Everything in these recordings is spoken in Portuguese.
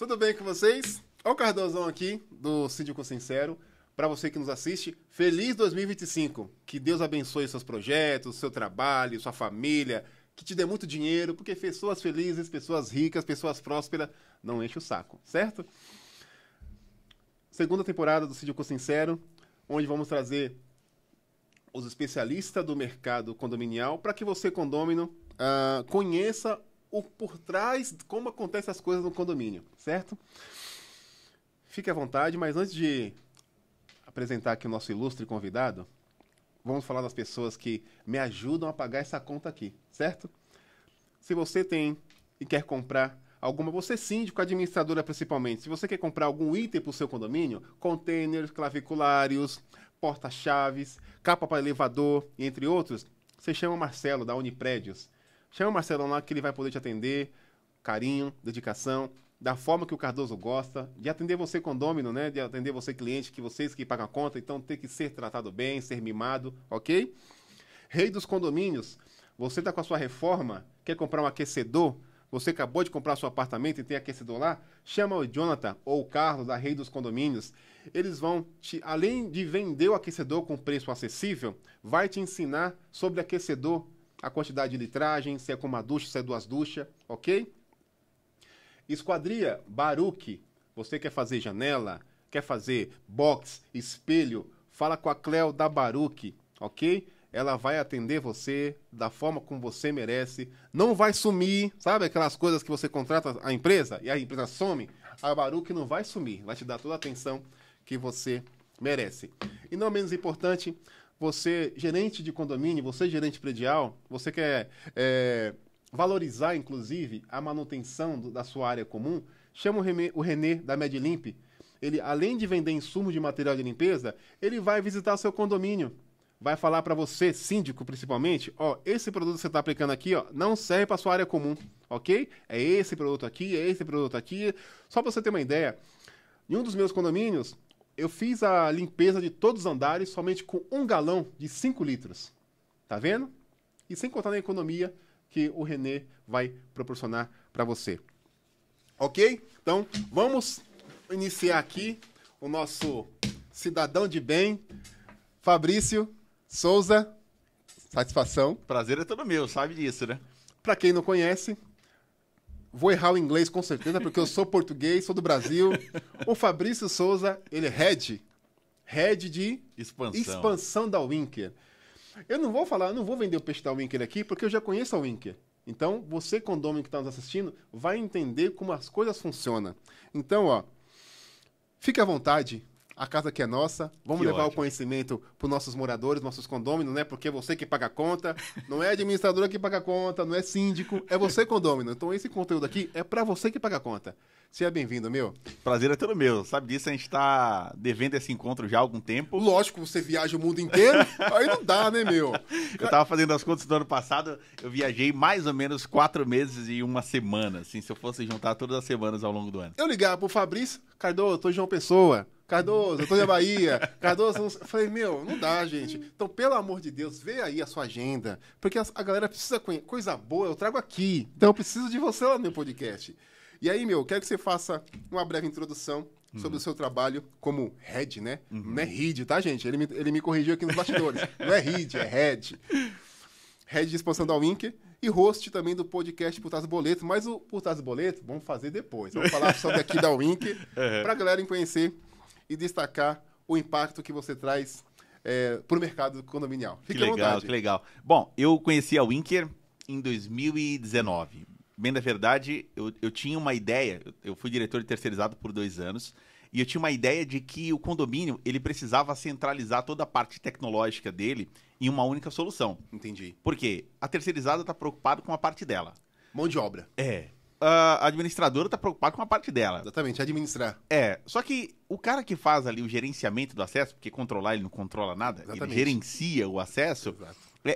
Tudo bem com vocês? Olha o Cardozão aqui, do Síndico Sincero. Para você que nos assiste, feliz 2025. Que Deus abençoe seus projetos, seu trabalho, sua família, que te dê muito dinheiro, porque pessoas felizes, pessoas ricas, pessoas prósperas, não enche o saco, certo? Segunda temporada do Síndico Sincero, onde vamos trazer os especialistas do mercado condominial para que você, condômino, conheça o por trás, como acontecem as coisas no condomínio, certo? Fique à vontade, mas antes de apresentar aqui o nosso ilustre convidado, vamos falar das pessoas que me ajudam a pagar essa conta aqui, certo? Se você tem e quer comprar alguma, você síndico, administradora principalmente, se você quer comprar algum item para o seu condomínio, containers, claviculários, porta-chaves, capa para elevador, entre outros, você chama o Marcelo da Uniprédios. Chama o Marcelo lá que ele vai poder te atender, carinho, dedicação, da forma que o Cardoso gosta, de atender você condômino, né? De atender você cliente, que vocês que pagam a conta, então tem que ser tratado bem, ser mimado, ok? Rei dos condomínios, você está com a sua reforma, quer comprar um aquecedor, você acabou de comprar seu apartamento e tem aquecedor lá, chama o Jonathan ou o Carlos da Rei dos Condomínios. Eles vão, além de vender o aquecedor com preço acessível, vai te ensinar sobre aquecedor, a quantidade de litragem, se é com uma ducha, se é duas duchas, ok? Esquadria Baruch, você quer fazer janela, quer fazer box, espelho, fala com a Cleo da Baruch, ok? Ela vai atender você da forma como você merece, não vai sumir, sabe aquelas coisas que você contrata a empresa e a empresa some? A Baruch não vai sumir, vai te dar toda a atenção que você merece. E não menos importante, você, gerente de condomínio, você, gerente predial, você quer valorizar, inclusive, a manutenção da sua área comum, chama o Renê da MedLimp. Ele, além de vender insumos de material de limpeza, ele vai visitar seu condomínio. Vai falar para você, síndico principalmente, ó, esse produto que você está aplicando aqui, ó, não serve para sua área comum, ok? É esse produto aqui, é esse produto aqui. Só para você ter uma ideia, em um dos meus condomínios, eu fiz a limpeza de todos os andares somente com 1 galão de 5 litros. Tá vendo? E sem contar na economia que o Renê vai proporcionar para você. Ok? Então, vamos iniciar aqui o nosso cidadão de bem, Fabrício Souza. Satisfação. Prazer é todo meu, sabe disso, né? Para quem não conhece, vou errar o inglês com certeza, porque eu sou português, sou do Brasil. O Fabrício Souza, ele é head de expansão da Winker. Eu não vou vender o peixe da Winker aqui, porque eu já conheço a Winker. Então, você, condômino que está nos assistindo, vai entender como as coisas funcionam. Então, ó, fique à vontade. A casa aqui é nossa, vamos levar o conhecimento para os nossos moradores, nossos condôminos, né? Porque é você que paga a conta, não é a administradora que paga a conta, não é síndico, é você, condômino. Então esse conteúdo aqui é para você que paga a conta. Seja bem-vindo, meu. Prazer é todo meu. Sabe disso, a gente está devendo esse encontro já há algum tempo. Lógico, você viaja o mundo inteiro, aí não dá, né, meu? Eu estava fazendo as contas do ano passado, eu viajei mais ou menos 4 meses e 1 semana, assim, se eu fosse juntar todas as semanas ao longo do ano. Eu ligava pro Fabrício, Cardoso, eu tô em João Pessoa. Cardoso, eu tô na Bahia. Cardoso, eu falei, meu, não dá, gente. Então, pelo amor de Deus, vê aí a sua agenda. Porque a galera precisa conhecer. Coisa boa, eu trago aqui. Então, eu preciso de você lá no meu podcast. E aí, meu, quero que você faça uma breve introdução sobre o seu trabalho como head, né? Não é head, tá, gente? Ele me corrigiu aqui nos bastidores. Não é head, é head. Head de expansão da Winker e host também do podcast Por Trás do Boleto. Mas o Por Trás do Boleto, vamos fazer depois. Vamos falar sobre aqui da Winker, pra galera conhecer e destacar o impacto que você traz para o mercado condominial. Fique à vontade. Que legal. Bom, eu conheci a Winker em 2019. Bem da verdade, eu tinha uma ideia, eu fui diretor de terceirizado por 2 anos, e eu tinha uma ideia de que o condomínio ele precisava centralizar toda a parte tecnológica dele em uma única solução. Entendi. Por quê? A terceirizada está preocupada com a parte dela. Mão de obra. A administradora está preocupada com a parte dela. Exatamente, administrar. Só que o cara que faz ali o gerenciamento do acesso, porque controlar ele não controla nada, Exatamente. ele gerencia o acesso,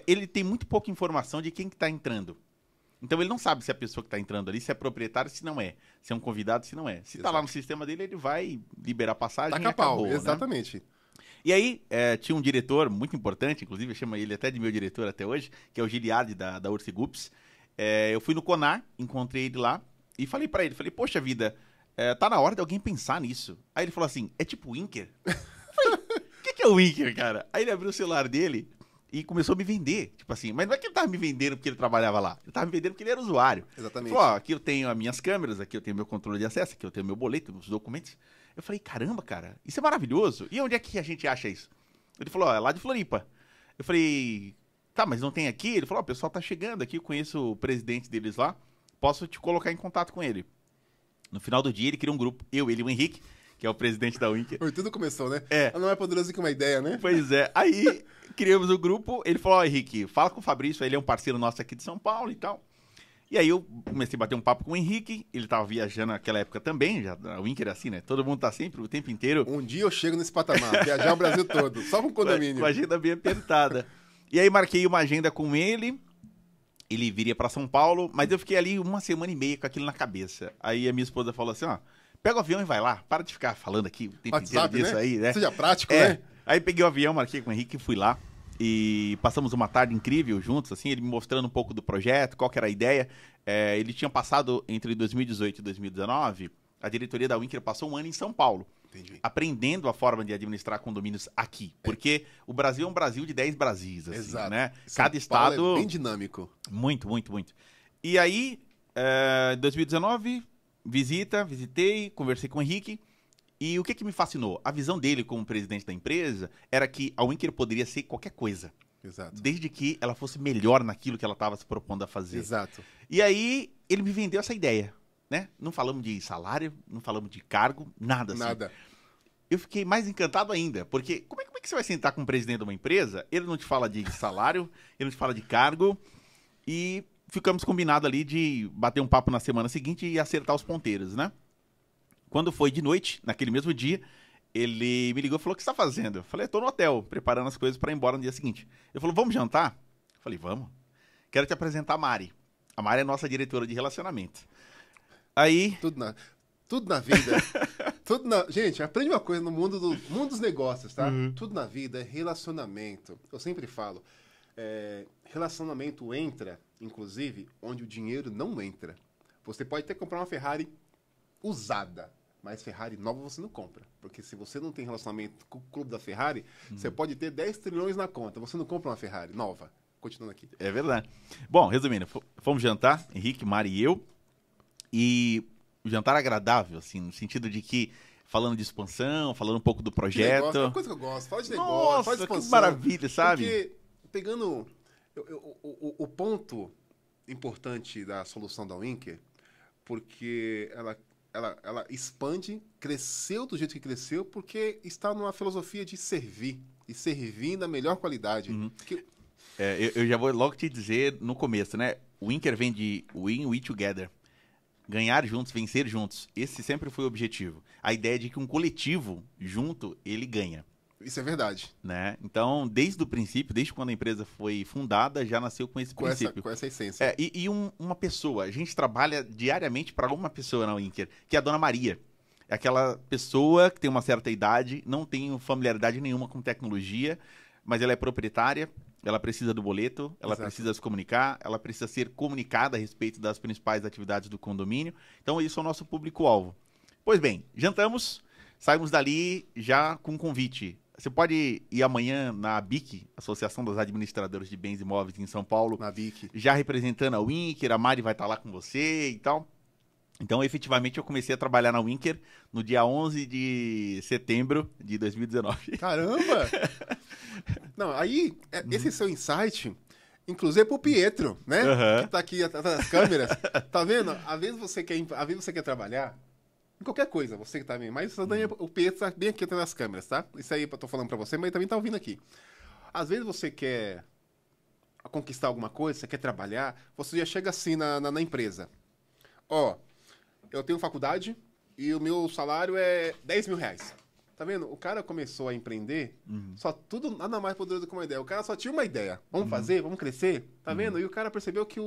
ele tem muito pouca informação de quem que está entrando. Então ele não sabe se a pessoa que está entrando ali, se é proprietário, se não é. Se é um convidado, se não é. Se está lá no sistema dele, ele vai liberar passagem e acabou, exatamente. Né? E aí, tinha um diretor muito importante, inclusive eu chamo ele até de meu diretor até hoje, que é o Giliardi da Ursigupes. Eu fui no Conar, encontrei ele lá e falei para ele, poxa vida, tá na hora de alguém pensar nisso. Aí ele falou assim, é tipo Winker? Eu falei, o que é o Winker, cara? Aí ele abriu o celular dele e começou a me vender. Tipo assim, mas não é que ele tava me vendendo porque ele trabalhava lá. Ele tava me vendendo porque ele era usuário. Exatamente. Ele falou, ó, aqui eu tenho as minhas câmeras, aqui eu tenho meu controle de acesso, aqui eu tenho meu boleto, os documentos. Eu falei, caramba, cara, isso é maravilhoso. E onde é que a gente acha isso? Ele falou, ó, é lá de Floripa. Eu falei, tá, mas não tem aqui? Ele falou, ó, o pessoal tá chegando aqui, eu conheço o presidente deles lá, posso te colocar em contato com ele. No final do dia, ele criou um grupo, eu, ele e o Henrique, que é o presidente da Winker. Tudo começou, né? É. Não é poderoso que uma ideia, né? Pois é. Aí, criamos o grupo, ele falou, ó, Henrique, fala com o Fabrício, ele é um parceiro nosso aqui de São Paulo e tal. E aí eu comecei a bater um papo com o Henrique, ele tava viajando naquela época também, já, a Winker é assim, né? Todo mundo tá sempre, o tempo inteiro. Um dia eu chego nesse patamar, viajar o Brasil todo, só com condomínio. Com a agenda bem apertada. E aí marquei uma agenda com ele viria pra São Paulo, mas eu fiquei ali 1 semana e meia com aquilo na cabeça. Aí a minha esposa falou assim, ó, pega o avião e vai lá, para de ficar falando aqui o tempo inteiro disso, né? Aí, né? Seja prático, né? Aí peguei o avião, marquei com o Henrique e fui lá. E passamos uma tarde incrível juntos, assim, ele me mostrando um pouco do projeto, qual que era a ideia. Ele tinha passado, entre 2018 e 2019, a diretoria da Winker passou 1 ano em São Paulo. Entendi. Aprendendo a forma de administrar condomínios aqui. Porque o Brasil é um Brasil de 10 Brasis, assim, Exato. né? São Cada estado... Paulo é bem dinâmico. Muito, muito, muito. E aí, em 2019, visitei, conversei com o Henrique. E o que me fascinou? A visão dele como presidente da empresa era que a Winker poderia ser qualquer coisa. Exato. Desde que ela fosse melhor naquilo que ela estava se propondo a fazer. Exato. E aí, ele me vendeu essa ideia, né? Não falamos de salário, não falamos de cargo, nada assim. Nada. Eu fiquei mais encantado ainda, porque como é que você vai sentar com o presidente de uma empresa, ele não te fala de salário, ele não te fala de cargo, e ficamos combinados ali de bater um papo na semana seguinte e acertar os ponteiros, né? Quando foi de noite, naquele mesmo dia, ele me ligou e falou, o que você está fazendo? Eu falei, tô no hotel, preparando as coisas para ir embora no dia seguinte. Ele falou, vamos jantar? Eu falei, vamos. Quero te apresentar a Mari. A Mari é nossa diretora de relacionamento. Aí... Tudo na vida. Gente, aprende uma coisa no mundo dos negócios, tá? Tudo na vida é relacionamento. Eu sempre falo, relacionamento entra, inclusive, onde o dinheiro não entra. Você pode até comprar uma Ferrari usada, mas Ferrari nova você não compra. Porque se você não tem relacionamento com o clube da Ferrari, você pode ter 10 trilhões na conta. Você não compra uma Ferrari nova. Continuando aqui. É verdade. Bom, resumindo, fomos jantar, Henrique, Mari e eu. E o jantar agradável, assim, no sentido de que, falando de expansão, falando um pouco do projeto. É uma coisa que eu gosto. Fala de negócio, Nossa, fala de expansão. que maravilha, sabe? Porque, pegando o ponto importante da solução da Winker, porque ela expande, cresceu do jeito que cresceu, porque está numa filosofia de servir, e servir na melhor qualidade. Eu já vou logo te dizer no começo, né? O Winker vem de win, we together. Ganhar juntos, vencer juntos. Esse sempre foi o objetivo. A ideia de que um coletivo junto, ele ganha. Isso é verdade. Né? Então, desde o princípio, desde quando a empresa foi fundada, já nasceu com esse princípio. Com essa essência. Uma pessoa, a gente trabalha diariamente para uma pessoa na Winker, que é a Dona Maria. É aquela pessoa que tem uma certa idade, não tem familiaridade nenhuma com tecnologia, mas ela é proprietária, ela precisa do boleto, ela precisa se comunicar, ela precisa ser comunicada a respeito das principais atividades do condomínio. Então, isso é o nosso público-alvo. Pois bem, jantamos, saímos dali já com um convite. Você pode ir amanhã na ABIC, Associação das Administradoras de Bens Imóveis em São Paulo, na ABIC, já representando a Winker, a Mari vai estar lá com você e tal. Então, efetivamente, eu comecei a trabalhar na Winker no dia 11 de setembro de 2019. Caramba! Não, aí, esse seu insight, inclusive é pro Pietro, né? Que tá aqui atrás das câmeras. Tá vendo? Às vezes você quer trabalhar em qualquer coisa, você que tá vendo. Mas o Pietro tá bem aqui atrás das câmeras, tá? Isso aí eu tô falando pra você, mas ele também tá ouvindo aqui. Às vezes você quer conquistar alguma coisa, você quer trabalhar, você já chega assim na empresa. Ó, eu tenho faculdade e o meu salário é 10 mil reais. Tá vendo? O cara começou a empreender, tudo nada mais poderoso que uma ideia. O cara só tinha uma ideia. Vamos fazer, vamos crescer. Tá vendo? E o cara percebeu que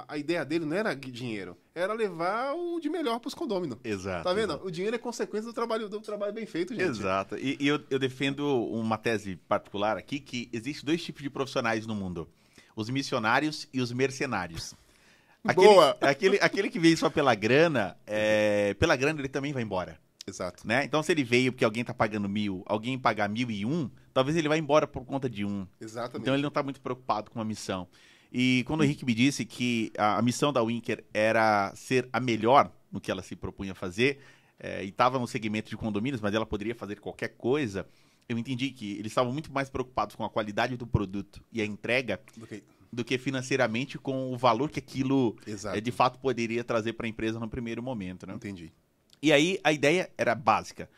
a ideia dele não era dinheiro. Era levar o de melhor pros condôminos. Exato. Tá vendo? Exato. O dinheiro é consequência do trabalho bem feito, gente. Exato. E eu defendo uma tese particular aqui, que existe 2 tipos de profissionais no mundo. Os missionários e os mercenários. Boa! Aquele que veio só pela grana ele também vai embora. Exato. Né? Então, se ele veio porque alguém tá pagando 1.000, alguém pagar 1.001, talvez ele vá embora por conta de um. Exatamente. Então, ele não tá muito preocupado com a missão. E quando o Henrique me disse que a missão da Winker era ser a melhor no que ela se propunha a fazer, e estava no segmento de condomínios, mas ela poderia fazer qualquer coisa, eu entendi que eles estavam muito mais preocupados com a qualidade do produto e a entrega do que financeiramente com o valor que aquilo de fato poderia trazer para a empresa no primeiro momento. Né? Entendi. E aí a ideia era básica: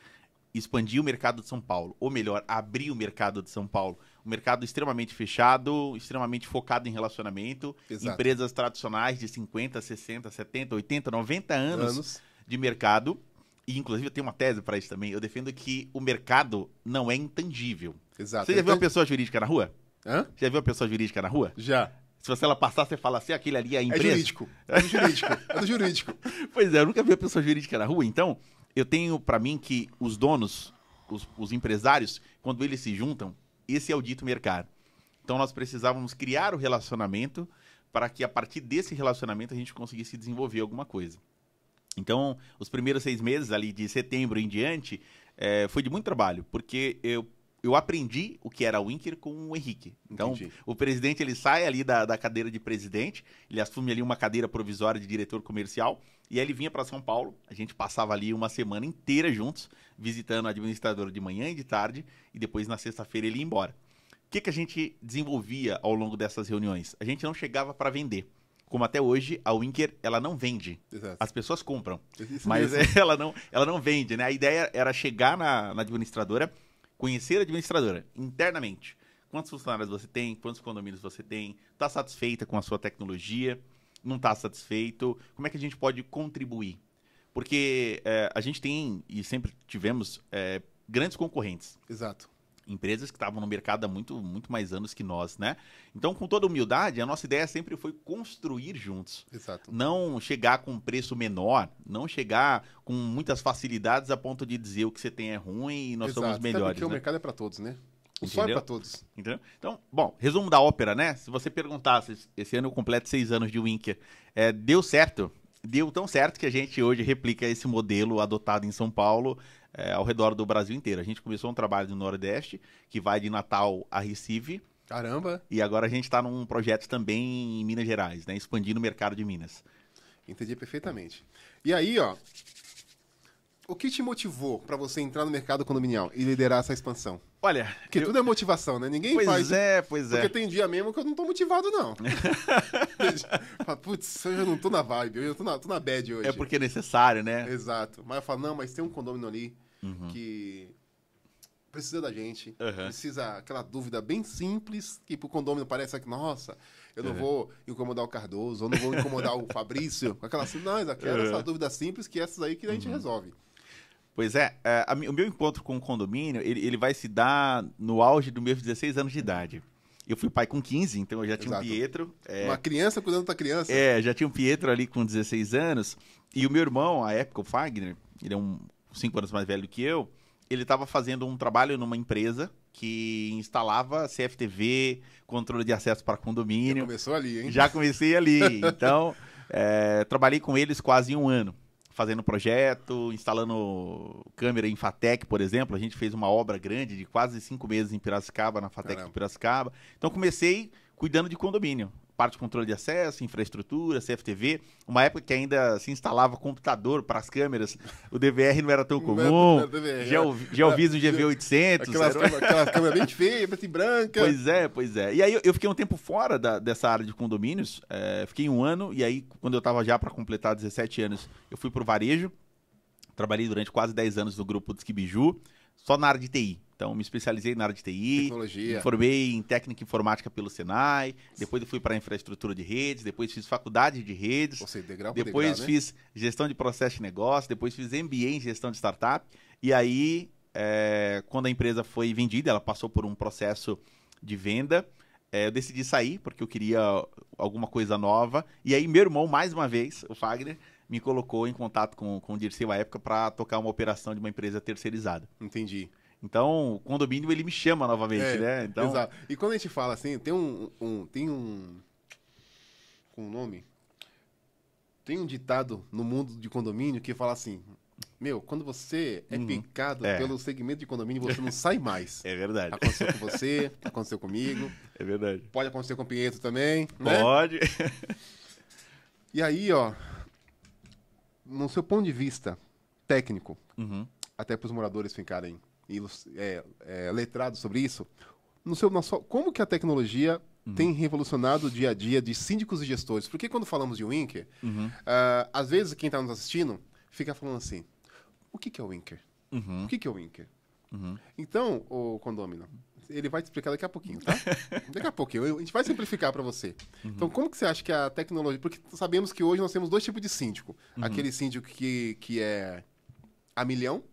expandir o mercado de São Paulo, ou melhor, abrir o mercado de São Paulo. Um mercado extremamente fechado, extremamente focado em relacionamento. Exato. Empresas tradicionais de 50, 60, 70, 80, 90 anos de mercado. E, inclusive, eu tenho uma tese para isso também. Eu defendo que o mercado não é intangível. Exato. Você já viu uma pessoa jurídica na rua? Hã? Já viu uma pessoa jurídica na rua? Já. Se você ela passar, você fala assim, aquele ali é a empresa. É jurídico. É do jurídico. É do jurídico. Pois é, eu nunca vi uma pessoa jurídica na rua. Então, eu tenho para mim que os donos, os empresários, quando eles se juntam, esse é o dito mercado. Então, nós precisávamos criar o relacionamento para que, a partir desse relacionamento, a gente conseguisse desenvolver alguma coisa. Então, os primeiros 6 meses, ali de setembro em diante, foi de muito trabalho, porque eu aprendi o que era a Winker com o Henrique. Então, o presidente ele sai ali da cadeira de presidente, ele assume ali uma cadeira provisória de diretor comercial, e aí ele vinha para São Paulo, a gente passava ali uma semana inteira juntos, visitando o administrador de manhã e de tarde, e depois na sexta-feira ele ia embora. O que a gente desenvolvia ao longo dessas reuniões? A gente não chegava para vender. Como até hoje, a Winker, ela não vende. Exato. As pessoas compram, Isso mas mesmo. ela não vende, né? A ideia era chegar na administradora, conhecer a administradora internamente. Quantos funcionários você tem? Quantos condomínios você tem? Está satisfeita com a sua tecnologia? Não está satisfeito? Como é que a gente pode contribuir? Porque a gente tem, e sempre tivemos, grandes concorrentes. Exato. Empresas que estavam no mercado há muito, muito mais anos que nós, né? Então, com toda humildade, a nossa ideia sempre foi construir juntos. Exato. Não chegar com um preço menor, não chegar com muitas facilidades a ponto de dizer o que você tem é ruim e nós somos melhores. Porque né? o mercado é para todos, né? O sol é para todos. Entendeu? Então, bom, resumo da ópera, né? Se você perguntasse, esse ano eu completo 6 anos de Winker, deu certo? Deu tão certo que a gente hoje replica esse modelo adotado em São Paulo, ao redor do Brasil inteiro. A gente começou um trabalho no Nordeste, que vai de Natal a Recife. Caramba! E agora a gente está num projeto também em Minas Gerais, né? Expandindo o mercado de Minas. Entendi perfeitamente. E aí, ó, o que te motivou para você entrar no mercado condominial e liderar essa expansão? Olha... Porque tudo é motivação, né? Ninguém pois faz... Pois é. Porque tem dia mesmo que eu não tô motivado, não. Putz, hoje eu não tô na vibe, hoje eu tô na bad hoje. É porque é necessário, né? Exato. Mas eu falo, não, mas tem um condômino ali que precisa da gente. Precisa aquela dúvida bem simples, que pro condômino parece que, nossa, eu não vou incomodar o Cardoso, ou não vou incomodar o Fabrício. Aquela assim, não, eu quero essa dúvida simples, que essas aí que a gente resolve. Pois é, o meu encontro com o condomínio, ele vai se dar no auge dos meus 16 anos de idade. Eu fui pai com 15, então eu já tinha um Pietro. Uma criança cuidando da criança. Já tinha um Pietro ali com 16 anos. E o meu irmão, à época, o Fagner, ele é 5 anos mais velho que eu, ele estava fazendo um trabalho numa empresa que instalava CFTV, controle de acesso para condomínio. Já começou ali, hein? Já comecei ali. Então, trabalhei com eles quase 1 ano. Fazendo projeto, instalando câmera em FATEC, por exemplo. A gente fez uma obra grande de quase 5 meses em Piracicaba, na FATEC de Piracicaba. Então, comecei cuidando de condomínio. Parte de controle de acesso, infraestrutura, CFTV. Uma época que ainda se instalava computador para as câmeras. O DVR não era tão comum. Geovision GV800. Aquelas câmeras bem feias, preta e branca. Pois é. E aí eu fiquei um tempo fora dessa área de condomínios. Fiquei 1 ano. E aí, quando eu estava já para completar 17 anos, eu fui para o varejo. Trabalhei durante quase 10 anos no grupo Disque Biju, só na área de TI. Então, me especializei na área de TI, tecnologia. Me formei em técnica informática pelo Senai, depois eu fui para infraestrutura de redes, depois fiz faculdade de redes, depois fiz gestão de processo de negócio, depois fiz MBA em gestão de startup. E aí, quando a empresa foi vendida, ela passou por um processo de venda, eu decidi sair, porque eu queria alguma coisa nova. E aí, meu irmão, mais uma vez, o Fagner, me colocou em contato com o Dirceu à época para tocar uma operação de uma empresa terceirizada. Entendi. Então, o condomínio, ele me chama novamente, né? Então... Exato. E quando a gente fala assim, tem um nome, Tem um ditado no mundo de condomínio que fala assim, meu, quando você é picado pelo segmento de condomínio, você não sai mais. É verdade. Aconteceu com você, aconteceu comigo. É verdade. Pode acontecer com o Pietro também, né? Pode. E aí, ó, no seu ponto de vista técnico, até para os moradores ficarem letrados sobre isso, como que a tecnologia tem revolucionado o dia a dia de síndicos e gestores? Porque quando falamos de Winker, às vezes quem está nos assistindo fica falando assim, o que é o Winker? O que é o Winker? Então, o condômino, ele vai te explicar daqui a pouquinho, tá? Daqui a pouquinho. A gente vai simplificar para você. Então, como que você acha que a tecnologia... Porque sabemos que hoje nós temos dois tipos de síndico. Aquele síndico que é a milhão,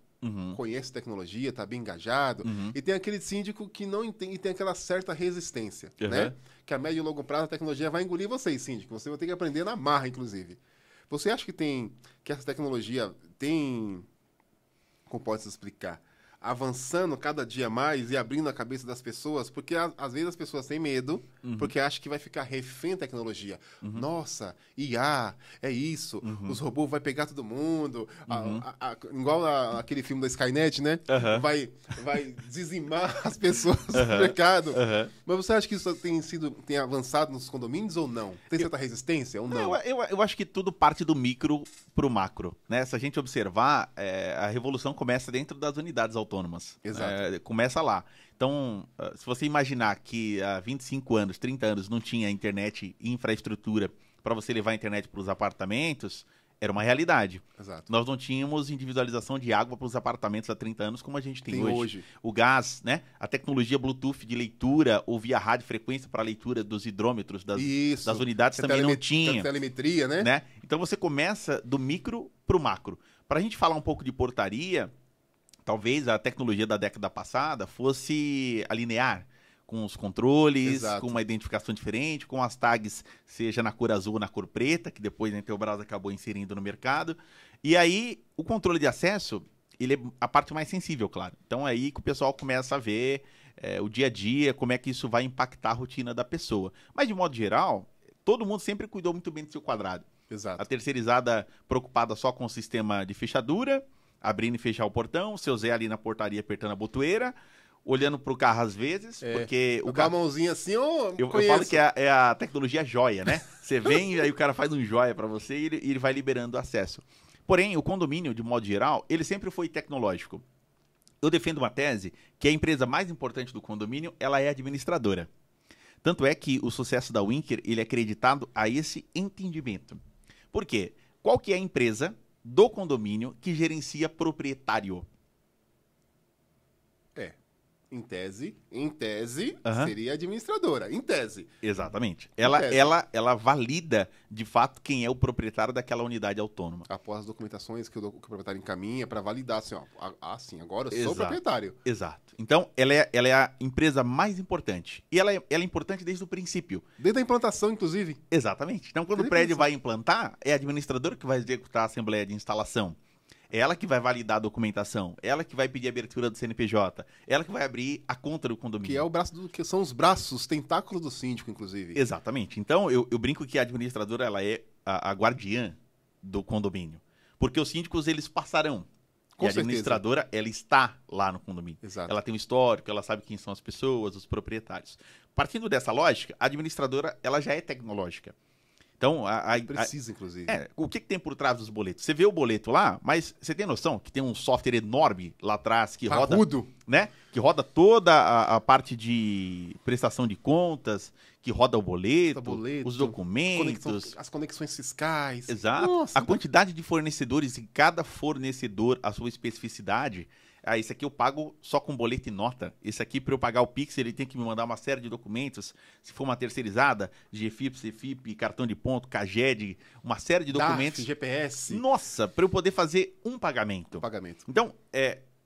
conhece tecnologia, está bem engajado. E tem aquele síndico que não entende e tem aquela certa resistência, né? Que a médio e longo prazo a tecnologia vai engolir vocês, síndico. Você vai ter que aprender na marra, inclusive. Você acha que essa tecnologia tem... Como pode se explicar? Avançando cada dia mais e abrindo a cabeça das pessoas, porque às vezes as pessoas têm medo, porque acham que vai ficar refém da tecnologia. Nossa, IA, é isso, os robôs vão pegar todo mundo, igual aquele filme da Skynet, né? Vai dizimar as pessoas do mercado. Mas você acha que isso tem avançado nos condomínios ou não? Tem certa resistência ou não? Eu acho que tudo parte do micro para o macro, né? Se a gente observar, a revolução começa dentro das unidades autônomas. Exato. Começa lá. Então, se você imaginar que há 25 anos, 30 anos não tinha internet e infraestrutura para você levar a internet para os apartamentos, era uma realidade. Exato. Nós não tínhamos individualização de água para os apartamentos há 30 anos como a gente tem hoje. O gás, né? A tecnologia Bluetooth de leitura ou via radiofrequência para leitura dos hidrômetros das unidades também não tinha. Telemetria, né? Então você começa do micro para o macro. Para a gente falar um pouco de portaria, talvez a tecnologia da década passada fosse a linear, com os controles, Exato. com uma identificação diferente, com as tags, seja na cor azul ou na cor preta, que depois a Intelbras acabou inserindo no mercado. E aí, o controle de acesso, ele é a parte mais sensível, claro. Então é aí que o pessoal começa a ver o dia a dia, como é que isso vai impactar a rotina da pessoa. Mas, de modo geral, todo mundo sempre cuidou muito bem do seu quadrado. Exato. A terceirizada preocupada só com o sistema de fechadura, abrindo e fechar o portão, o seu Zé ali na portaria apertando a botoeira, olhando pro carro às vezes, porque o carro... a mãozinha assim, eu falo que é a tecnologia joia, né? Você vem e aí o cara faz um joia para você e ele vai liberando acesso. Porém, o condomínio, de modo geral, ele sempre foi tecnológico. Eu defendo uma tese que a empresa mais importante do condomínio, ela é administradora. Tanto é que o sucesso da Winker, ele é acreditado a esse entendimento. Por quê? Qual que é a empresa do condomínio que gerencia proprietário? Em tese, seria administradora. Em tese. Exatamente. Ela valida, de fato, quem é o proprietário daquela unidade autônoma. Após as documentações que o proprietário encaminha para validar, assim, ó, agora eu sou o proprietário. Exato. Então, ela é a empresa mais importante. E ela é importante desde o princípio. Desde a implantação, inclusive. Exatamente. Então, quando o prédio vai implantar, é a administradora que vai executar a assembleia de instalação. É ela que vai validar a documentação, ela que vai pedir a abertura do CNPJ, ela que vai abrir a conta do condomínio. Que é o braço que são os braços, os tentáculos do síndico, inclusive. Exatamente. Então, eu brinco que a administradora ela é a guardiã do condomínio. Porque os síndicos, eles passarão. Com e a administradora, ela está lá no condomínio. Exato. Ela tem um histórico, ela sabe quem são as pessoas, os proprietários. Partindo dessa lógica, a administradora, ela já é tecnológica. Então, precisa, inclusive. O que tem por trás dos boletos? Você vê o boleto lá, mas você tem noção que tem um software enorme lá atrás que roda, né? Que roda toda a parte de prestação de contas, que roda o boleto, os documentos, as conexões fiscais. Exato. Nossa, a quantidade de fornecedores e cada fornecedor a sua especificidade. Esse aqui eu pago só com boleto e nota. Esse aqui, para eu pagar o Pix, ele tem que me mandar uma série de documentos. Se for uma terceirizada, GFIP, CFIP, cartão de ponto, CAGED, uma série de documentos. DAF, GPS. Nossa, para eu poder fazer um pagamento. Então,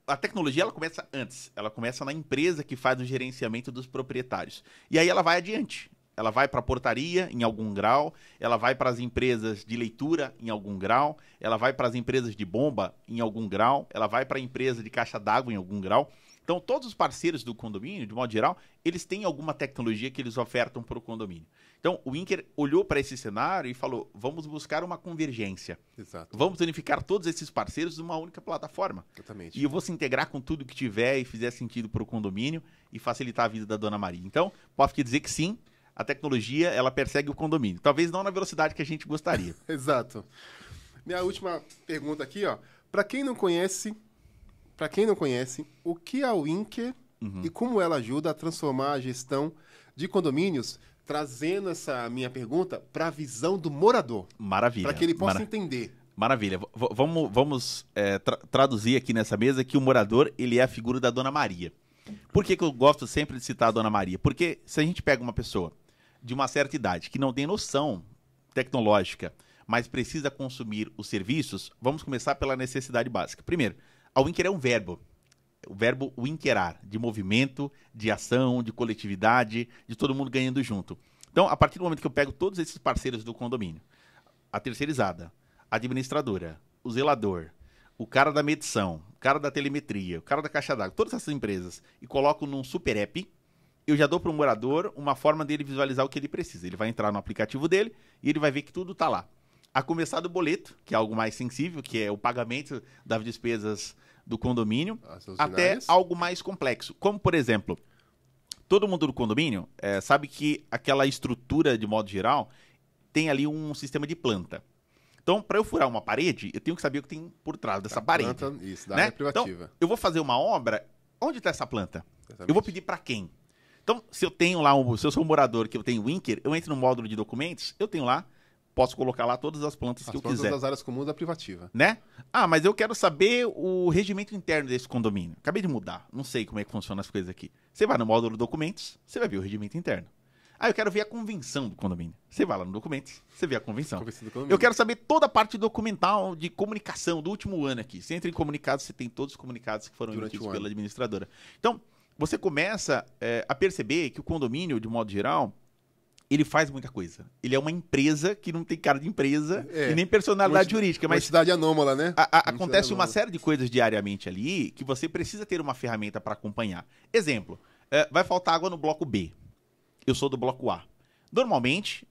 a tecnologia ela começa antes. Ela começa na empresa que faz o gerenciamento dos proprietários. E aí ela vai adiante. Ela vai para a portaria em algum grau, ela vai para as empresas de leitura em algum grau, ela vai para as empresas de bomba em algum grau, ela vai para a empresa de caixa d'água em algum grau. Então, todos os parceiros do condomínio, de modo geral, eles têm alguma tecnologia que eles ofertam para o condomínio. Então, o Inker olhou para esse cenário e falou, vamos buscar uma convergência. Exato. Vamos unificar todos esses parceiros numa única plataforma. Exatamente. E eu vou se integrar com tudo que tiver e fizer sentido para o condomínio e facilitar a vida da Dona Maria. Então, posso dizer que sim, a tecnologia, ela persegue o condomínio. Talvez não na velocidade que a gente gostaria. Exato. Minha última pergunta aqui, ó. Para quem não conhece, o que é o Inker e como ela ajuda a transformar a gestão de condomínios, trazendo essa minha pergunta para a visão do morador. Maravilha. Para que ele possa entender. Maravilha. Vamos traduzir aqui nessa mesa que o morador, ele é a figura da Dona Maria. Por que eu gosto sempre de citar a Dona Maria? Porque se a gente pega uma pessoa de uma certa idade que não tem noção tecnológica, mas precisa consumir os serviços, vamos começar pela necessidade básica. Primeiro, a Winker é um verbo. O verbo winkerar, de movimento, de ação, de coletividade, de todo mundo ganhando junto. Então, a partir do momento que eu pego todos esses parceiros do condomínio, a terceirizada, a administradora, o zelador, o cara da medição, o cara da telemetria, o cara da caixa d'água, todas essas empresas, e coloco num super app, eu já dou para o morador uma forma dele visualizar o que ele precisa. Ele vai entrar no aplicativo dele e ele vai ver que tudo está lá. A começar do boleto, que é algo mais sensível, que é o pagamento das despesas do condomínio, até algo mais complexo. Como, por exemplo, todo mundo do condomínio sabe que aquela estrutura, de modo geral, tem ali um sistema de planta. Então, para eu furar uma parede, eu tenho que saber o que tem por trás dessa parede. Planta, isso, da né? área privativa. Então, eu vou fazer uma obra, onde está essa planta? Exatamente. Eu vou pedir para quem? Então, se eu tenho lá, se eu sou um morador que eu tenho o Winker, eu entro no módulo de documentos, eu tenho lá, posso colocar lá todas as plantas que eu quiser. As plantas das áreas comuns da privativa. Né? Ah, mas eu quero saber o regimento interno desse condomínio. Acabei de mudar, não sei como é que funcionam as coisas aqui. Você vai no módulo documentos, você vai ver o regimento interno. Ah, eu quero ver a convenção do condomínio. Você vai lá no documentos, você vê a convenção. Eu quero saber toda a parte documental de comunicação do último ano aqui. Você entra em comunicados, você tem todos os comunicados que foram emitidos pela administradora. Então, você começa a perceber que o condomínio, de modo geral, ele faz muita coisa. Ele é uma empresa que não tem cara de empresa e nem personalidade jurídica. Mas uma cidade anômala, né? Acontece uma série de coisas diariamente ali que você precisa ter uma ferramenta para acompanhar. Exemplo, vai faltar água no bloco B. Eu sou do bloco A. Normalmente,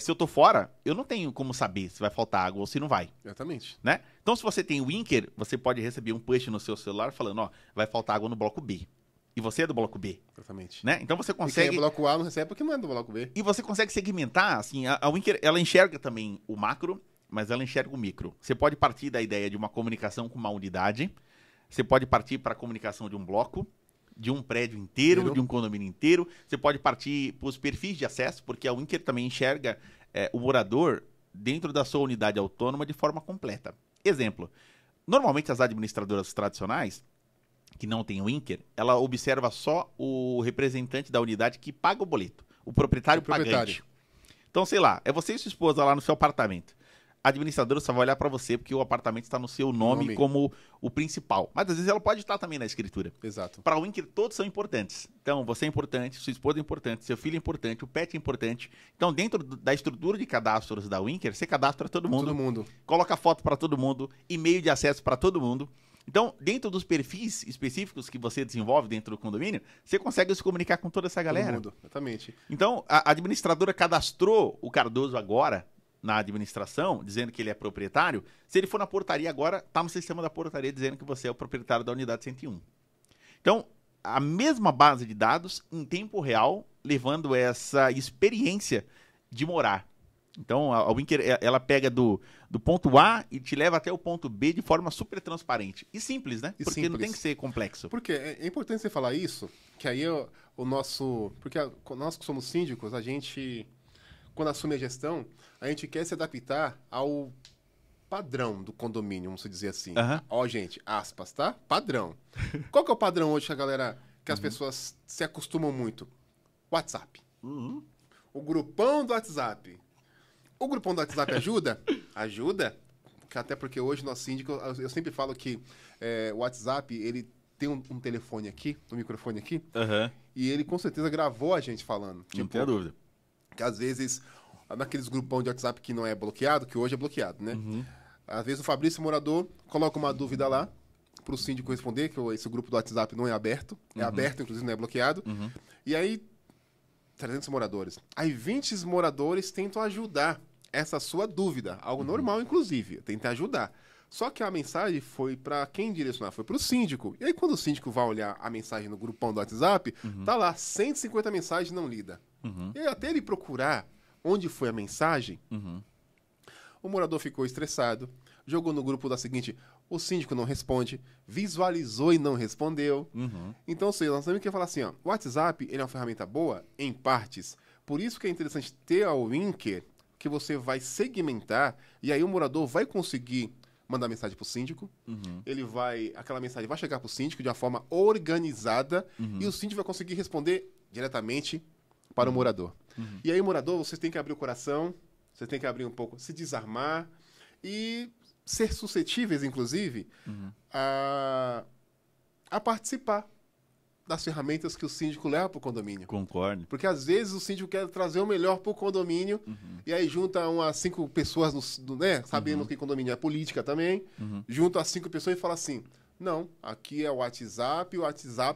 se eu tô fora, eu não tenho como saber se vai faltar água ou se não vai. Exatamente. Né? Então, se você tem o Winker, você pode receber um push no seu celular falando, ó, vai faltar água no bloco B. E você é do bloco B. Exatamente. Né? Então você consegue... E quem é do bloco A não recebe porque não é do bloco B. E você consegue segmentar, assim, a Winker, ela enxerga também o macro, mas ela enxerga o micro. Você pode partir da ideia de uma comunicação com uma unidade, você pode partir para a comunicação de um bloco, de um prédio inteiro, de um condomínio inteiro, você pode partir para os perfis de acesso, porque a Winker também enxerga o morador dentro da sua unidade autônoma de forma completa. Exemplo, normalmente as administradoras tradicionais, que não tem o Winker, ela observa só o representante da unidade que paga o boleto, o proprietário pagante. Então, sei lá, é você e sua esposa lá no seu apartamento. A administradora só vai olhar para você porque o apartamento está no seu nome como o principal. Mas às vezes ela pode estar também na escritura. Exato. Para o Winker, todos são importantes. Então, você é importante, sua esposa é importante, seu filho é importante, o pet é importante. Então, dentro da estrutura de cadastros da Winker, você cadastra todo mundo. Todo mundo. Coloca foto para todo mundo, e-mail de acesso para todo mundo. Então, dentro dos perfis específicos que você desenvolve dentro do condomínio, você consegue se comunicar com toda essa galera. Todo mundo, exatamente. Então, a administradora cadastrou o Cardoso agora na administração, dizendo que ele é proprietário. Se ele for na portaria agora, está no sistema da portaria dizendo que você é o proprietário da unidade 101. Então, a mesma base de dados em tempo real, levando essa experiência de morar. Então, a Winker, ela pega do ponto A e te leva até o ponto B de forma super transparente. E simples, né? Porque não tem que ser complexo. Porque é importante você falar isso, que aí o nosso... Porque nós que somos síndicos, a gente, quando assume a gestão, a gente quer se adaptar ao padrão do condomínio, vamos dizer assim. Ó, gente, aspas, tá? Padrão. Qual que é o padrão hoje que a galera, que as pessoas se acostumam muito? WhatsApp. O grupão do WhatsApp. O grupão do WhatsApp ajuda? Ajuda. Até porque hoje, nosso síndico, eu sempre falo que o WhatsApp, ele tem um telefone aqui, um microfone aqui, e ele com certeza gravou a gente falando. Não tem dúvida. Que às vezes, naqueles grupão de WhatsApp que não é bloqueado, que hoje é bloqueado, né? Às vezes o Fabrício, morador, coloca uma dúvida lá, para o síndico responder, que esse grupo do WhatsApp não é aberto. É aberto, inclusive, não é bloqueado. E aí, 300 moradores. Aí 20 moradores tentam ajudar essa sua dúvida. Algo normal, inclusive. Tenta ajudar. Só que a mensagem foi para quem direcionar? Foi para o síndico. E aí, quando o síndico vai olhar a mensagem no grupão do WhatsApp, tá lá 150 mensagens não lidas. E aí, até ele procurar onde foi a mensagem, o morador ficou estressado, jogou no grupo da seguinte: o síndico não responde, visualizou e não respondeu. Então, ou seja, nós temos que falar assim, ó, o WhatsApp ele é uma ferramenta boa em partes. Por isso que é interessante ter a Winker, que você vai segmentar, e aí o morador vai conseguir mandar mensagem para o síndico, aquela mensagem vai chegar para o síndico de uma forma organizada, e o síndico vai conseguir responder diretamente para o morador. E aí, morador, você tem que abrir o coração, você tem que abrir um pouco, se desarmar e ser suscetíveis, inclusive, a participar das ferramentas que o síndico leva para o condomínio. Concordo. Porque, às vezes, o síndico quer trazer o melhor para o condomínio, e aí junta umas 5 pessoas, né? Sabemos que condomínio é política também, junta as 5 pessoas e fala assim, não, aqui é o WhatsApp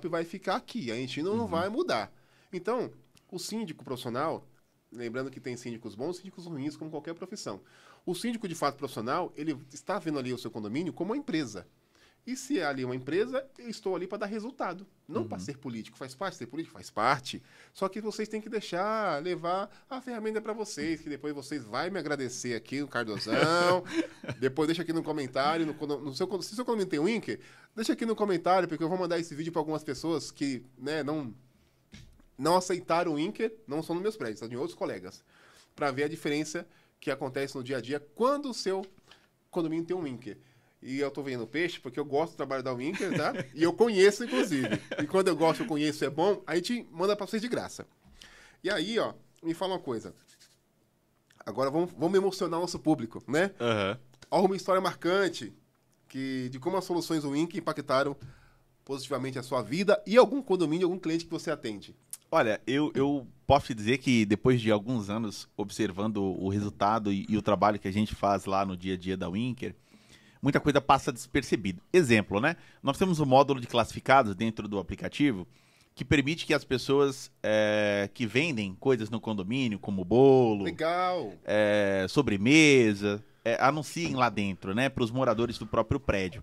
vai ficar aqui, a gente não vai mudar. Então, o síndico profissional, lembrando que tem síndicos bons e síndicos ruins, como qualquer profissão. O síndico, de fato, profissional, ele está vendo ali o seu condomínio como uma empresa. E se é ali uma empresa, eu estou ali para dar resultado. Não para ser político. Faz parte ser político? Faz parte. Só que vocês têm que levar a ferramenta para vocês, que depois vocês vão me agradecer aqui no Cardozão. Depois deixa aqui no comentário. Se o seu condomínio tem Winker, deixa aqui no comentário, porque eu vou mandar esse vídeo para algumas pessoas que, né, não aceitaram o Winker, não são nos meus prédios, são de outros colegas, para ver a diferença que acontece no dia a dia quando o seu condomínio tem um Winker. E eu tô vendendo peixe porque eu gosto do trabalho da Winker, tá? E eu conheço, inclusive. E quando eu gosto, eu conheço, é bom, a gente manda para vocês de graça. E aí, ó, me fala uma coisa. Agora vamos emocionar o nosso público, né? Olha uma história marcante de como as soluções do Winker impactaram positivamente a sua vida e algum condomínio, algum cliente que você atende. Olha, eu posso te dizer que depois de alguns anos observando o resultado e o trabalho que a gente faz lá no dia a dia da Winker, muita coisa passa despercebido. Exemplo, né? Nós temos um módulo de classificados dentro do aplicativo que permite que as pessoas que vendem coisas no condomínio, como bolo, legal, sobremesa, anunciem lá dentro, né? Para os moradores do próprio prédio.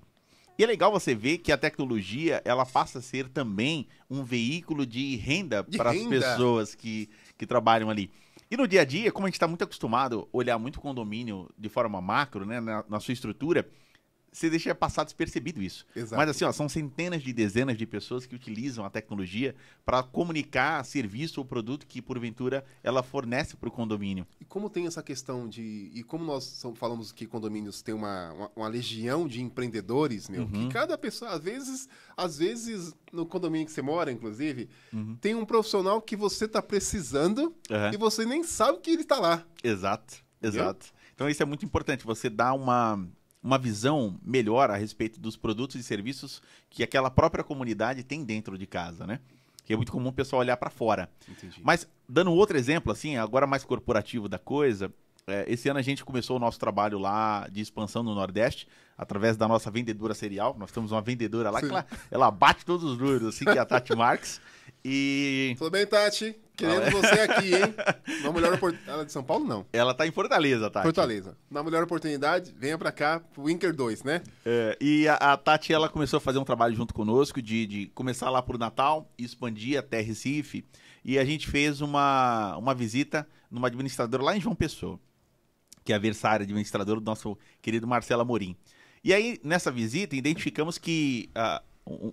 E é legal você ver que a tecnologia, ela passa a ser também um veículo de renda para as pessoas que trabalham ali. E no dia a dia, como a gente está muito acostumado a olhar muito condomínio de forma macro, né, na sua estrutura, você deixa passar despercebido isso. Exato. Mas assim, ó, são centenas de dezenas de pessoas que utilizam a tecnologia para comunicar serviço ou produto que, porventura, ela fornece para o condomínio. E como tem essa questão de... E como nós falamos que condomínios têm uma legião de empreendedores, que cada pessoa, às vezes, no condomínio que você mora, inclusive, tem um profissional que você está precisando e você nem sabe que ele está lá. Exato. Então isso é muito importante, você dá uma visão melhor a respeito dos produtos e serviços que aquela própria comunidade tem dentro de casa, né? Que é muito comum o pessoal olhar para fora. Entendi. Mas, dando outro exemplo, assim, agora mais corporativo da coisa, esse ano a gente começou o nosso trabalho lá de expansão no Nordeste, através da nossa vendedora serial. Nós temos uma vendedora lá que ela bate todos os números, assim, que é a Tati Marques. E... Tudo bem, Tati? Querendo você aqui, hein? Na melhor oportunidade. Ela é de São Paulo, não? Ela tá em Fortaleza, Tati. Fortaleza. Na melhor oportunidade, venha pra cá, pro Winker 2, né? E a Tati, ela começou a fazer um trabalho junto conosco de começar lá pro Natal e expandir até Recife. E a gente fez uma visita numa administradora lá em João Pessoa, que é a Versária, administradora do nosso querido Marcelo Amorim. E aí, nessa visita, identificamos que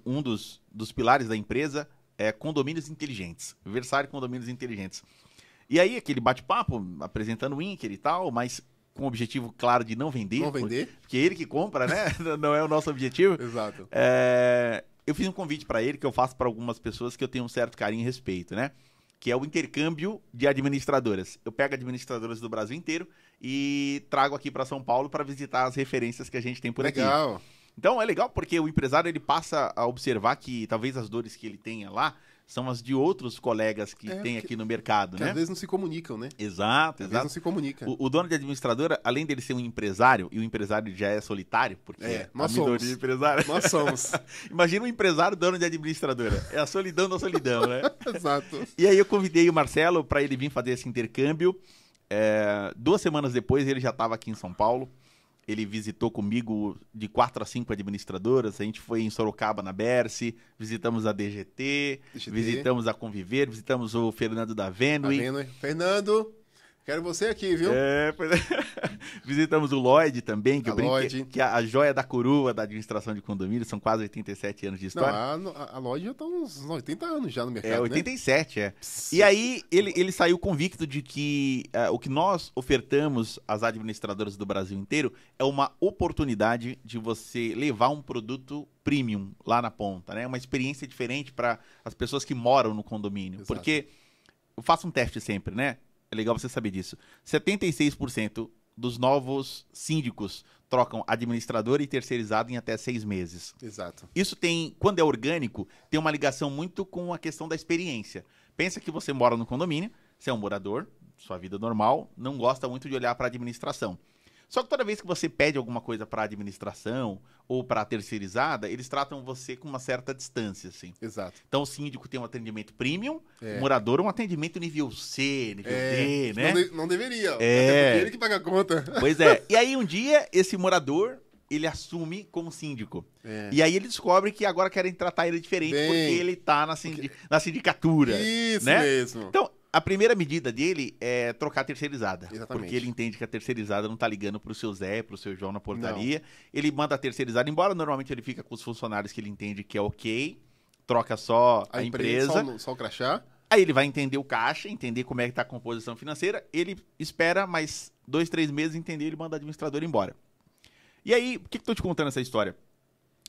um dos pilares da empresa é condomínios inteligentes, Versário Condomínios Inteligentes. E aí, aquele bate-papo, apresentando o Winker e tal, mas com o objetivo, claro, de não vender. Não vender. Porque é ele que compra, né? Não é o nosso objetivo. Exato. Eu fiz um convite para ele, que eu faço para algumas pessoas que eu tenho um certo carinho e respeito, né? Que é o intercâmbio de administradoras. Eu pego administradoras do Brasil inteiro e trago aqui para São Paulo para visitar as referências que a gente tem por aqui. Legal. Então é legal porque o empresário ele passa a observar que talvez as dores que ele tenha lá são as de outros colegas que tem aqui no mercado, que né? às vezes não se comunicam, né? Exato, Às vezes não se comunica. O dono de administradora, além dele ser um empresário, e o empresário já é solitário, porque nós a minoria somos. empresário. Nós somos. Imagina um empresário dono de administradora. É a solidão da solidão, né? Exato. E aí eu convidei o Marcelo para ele vir fazer esse intercâmbio. 2 semanas depois ele já estava aqui em São Paulo. Ele visitou comigo de 4 a 5 administradoras. A gente foi em Sorocaba, na Berce, visitamos a DGT, visitamos a Conviver, visitamos o Fernando da Venue. Fernando, quero você aqui, viu? Visitamos o Lloyd também, que eu brinco Lloyd. que é a joia da coroa da administração de condomínio. São quase 87 anos de história. Não, a Lloyd já está uns 80 anos já no mercado, 87, né? E aí ele saiu convicto de que o que nós ofertamos às administradoras do Brasil inteiro é uma oportunidade de você levar um produto premium lá na ponta, né? Uma experiência diferente para as pessoas que moram no condomínio. Exato. Porque eu faço um teste sempre, né? É legal você saber disso. 76% dos novos síndicos trocam administrador e terceirizado em até 6 meses. Exato. Isso tem, quando é orgânico, tem uma ligação muito com a questão da experiência. Pensa que você mora no condomínio, você é um morador, sua vida normal, não gosta muito de olhar para a administração. Só que toda vez que você pede alguma coisa para a administração ou para a terceirizada, eles tratam você com uma certa distância, assim. Exato. Então o síndico tem um atendimento premium, o morador um atendimento nível C, nível D, né? Não deveria. Até porque ele que paga a conta. Pois é. E aí um dia esse morador, ele assume como síndico. E aí ele descobre que agora querem tratar ele diferente porque ele tá na sindicatura. Isso né? mesmo. Então, a primeira medida dele é trocar a terceirizada. Exatamente. Porque ele entende que a terceirizada não tá ligando pro seu Zé, pro seu João na portaria. Não. Ele manda a terceirizada embora. Normalmente ele fica com os funcionários que ele entende que é ok. Troca só a empresa. Só o crachá. Aí ele vai entender o caixa, entender como é que tá a composição financeira. Ele espera mais 2, 3 meses entender e ele manda o administrador embora. E aí, por que eu tô te contando essa história?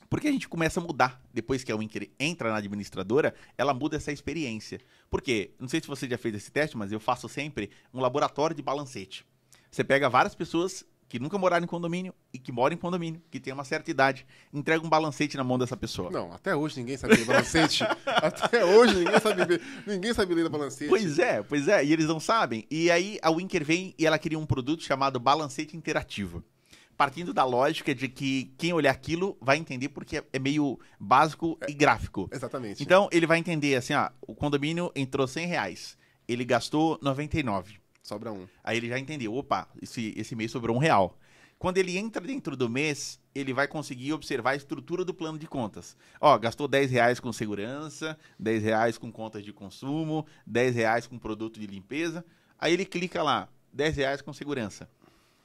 Porque a gente começa a mudar. Depois que a Winker entra na administradora, ela muda essa experiência. Por quê? Não sei se você já fez esse teste, mas eu faço sempre um laboratório de balancete. Você pega várias pessoas que nunca moraram em condomínio e que moram em condomínio, que tem uma certa idade, entrega um balancete na mão dessa pessoa. Não, até hoje ninguém sabe ler balancete. Até hoje ninguém sabe ler balancete. Pois é, e eles não sabem. E aí a Winker vem e ela cria um produto chamado balancete interativo. Partindo da lógica de que quem olhar aquilo vai entender porque é meio básico e gráfico. Exatamente. Então, ele vai entender assim, o condomínio entrou R$100, ele gastou 99. Sobra 1. Aí ele já entendeu, opa, esse mês sobrou R$1. Quando ele entra dentro do mês, ele vai conseguir observar a estrutura do plano de contas. Gastou R$10 com segurança, R$10 com contas de consumo, R$10 com produto de limpeza. Aí ele clica lá, R$10 com segurança.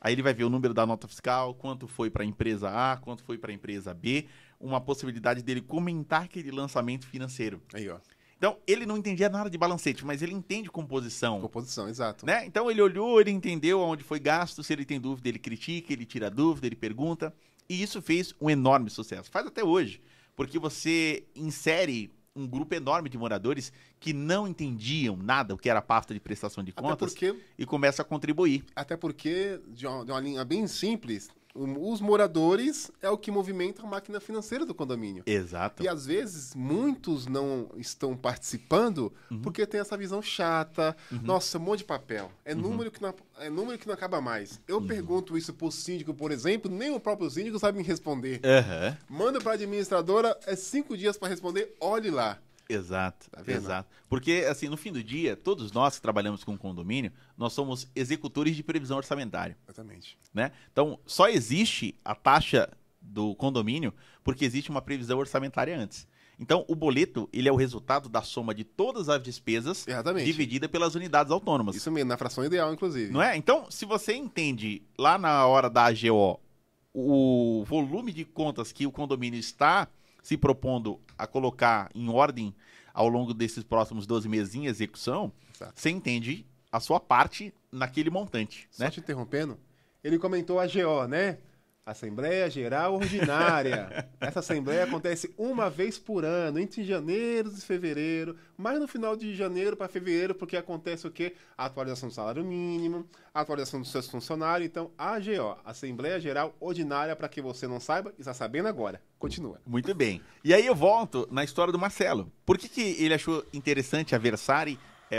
Aí ele vai ver o número da nota fiscal, quanto foi para a empresa A, quanto foi para a empresa B, uma possibilidade dele comentar aquele lançamento financeiro. Aí, ó. Então, ele não entendia nada de balancete, mas ele entende composição. Composição, exato. Né? Então, ele olhou, ele entendeu onde foi gasto, se ele tem dúvida, ele critica, ele tira dúvida, ele pergunta. E isso fez um enorme sucesso. Faz até hoje, porque você insere um grupo enorme de moradores que não entendiam nada o que era a pasta de prestação de contas e começa a contribuir. Até porque, de uma linha bem simples, os moradores é o que movimenta a máquina financeira do condomínio. Exato. E às vezes muitos não estão participando porque tem essa visão chata. Nossa, um monte de papel. É número que não acaba mais. Eu pergunto isso pro síndico, por exemplo, nem o próprio síndico sabe me responder. Manda pra administradora, 5 dias para responder, olhe lá. Exato, exato. Porque, assim, no fim do dia, todos nós que trabalhamos com condomínio, nós somos executores de previsão orçamentária. Exatamente. Né? Então, só existe a taxa do condomínio porque existe uma previsão orçamentária antes. Então, o boleto, ele é o resultado da soma de todas as despesas dividida pelas unidades autônomas. Isso mesmo, na fração ideal, inclusive. Não é? Então, se você entende lá na hora da AGO o volume de contas que o condomínio está se propondo a colocar em ordem ao longo desses próximos 12 meses em execução, você entende a sua parte naquele montante. Só te interrompendo, ele comentou a AGO, né? Assembleia Geral Ordinária. Essa assembleia acontece uma vez por ano, entre janeiro e fevereiro, mas no final de janeiro para fevereiro, porque acontece o quê? A atualização do salário mínimo, a atualização dos seus funcionários. Então, AGO, Assembleia Geral Ordinária, para que você não saiba, está sabendo agora. Continua. Muito bem. E aí eu volto na história do Marcelo. Por que ele achou interessante a Versari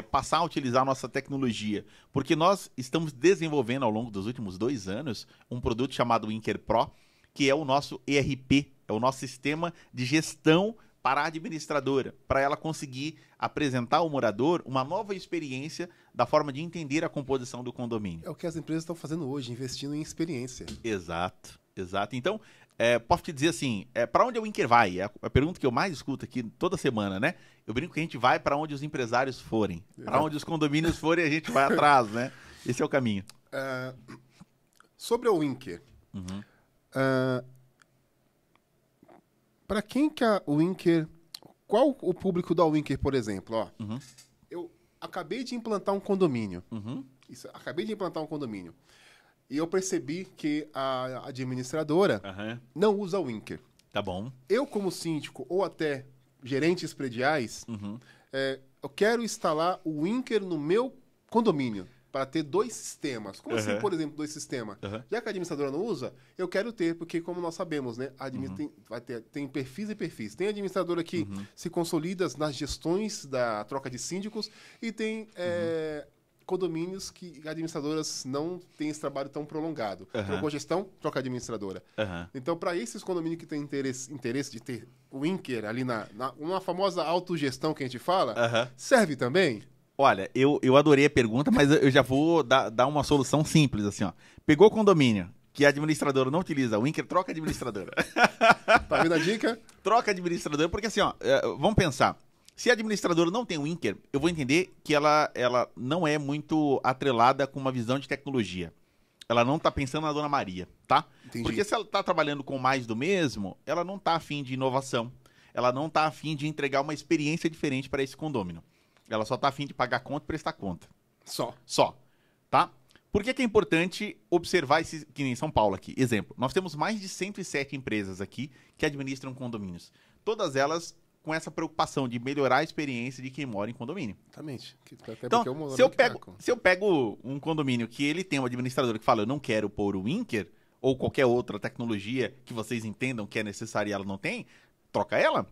passar a utilizar a nossa tecnologia? Porque nós estamos desenvolvendo ao longo dos últimos 2 anos um produto chamado Winker Pro, que é o nosso ERP, é o nosso sistema de gestão para a administradora, para ela conseguir apresentar ao morador uma nova experiência da forma de entender a composição do condomínio. É o que as empresas estão fazendo hoje, investindo em experiência. Exato, exato. Então, posso te dizer assim, para onde a Winker vai? É a pergunta que eu mais escuto aqui toda semana, né? Eu brinco que a gente vai para onde os empresários forem. Para onde os condomínios forem, a gente vai atrás, né? Esse é o caminho. Sobre o Winker. Para quem que o Winker... Qual o público da Winker, por exemplo? Ó, eu acabei de implantar um condomínio. Acabei de implantar um condomínio. E eu percebi que a administradora não usa o Winker. Tá bom. Eu, como síndico, ou até gerentes prediais, eu quero instalar o Winker no meu condomínio para ter 2 sistemas. Como assim, por exemplo, 2 sistemas? Já que a administradora não usa, eu quero ter, porque como nós sabemos, né, tem perfis e perfis. Tem administradora que se consolida nas gestões da troca de síndicos e tem condomínios que administradoras não têm esse trabalho tão prolongado. Trocou gestão, troca administradora. Então, para esses condomínios que têm interesse de ter o Winker ali uma famosa autogestão que a gente fala, serve também? Olha, eu adorei a pergunta, mas eu já vou dar uma solução simples, assim, ó. Pegou o condomínio que a administradora não utiliza, o Winker, troca a administradora. Tá vendo a dica? Troca a administradora, porque assim, ó, vamos pensar. Se a administradora não tem o Winker, eu vou entender que ela não é muito atrelada com uma visão de tecnologia. Ela não está pensando na Dona Maria, tá? Entendi. Porque se ela está trabalhando com mais do mesmo, ela não está afim de inovação. Ela não está afim de entregar uma experiência diferente para esse condômino. Ela só está afim de pagar conta e prestar conta. Só. Tá? Por que é importante observar que nem São Paulo aqui? Exemplo, nós temos mais de 107 empresas aqui que administram condomínios. Todas elas com essa preocupação de melhorar a experiência de quem mora em condomínio. Exatamente. Então, se eu pego um condomínio que ele tem um administrador que fala, eu não quero pôr o Winker, ou qualquer outra tecnologia que vocês entendam que é necessária e ela não tem, troca ela.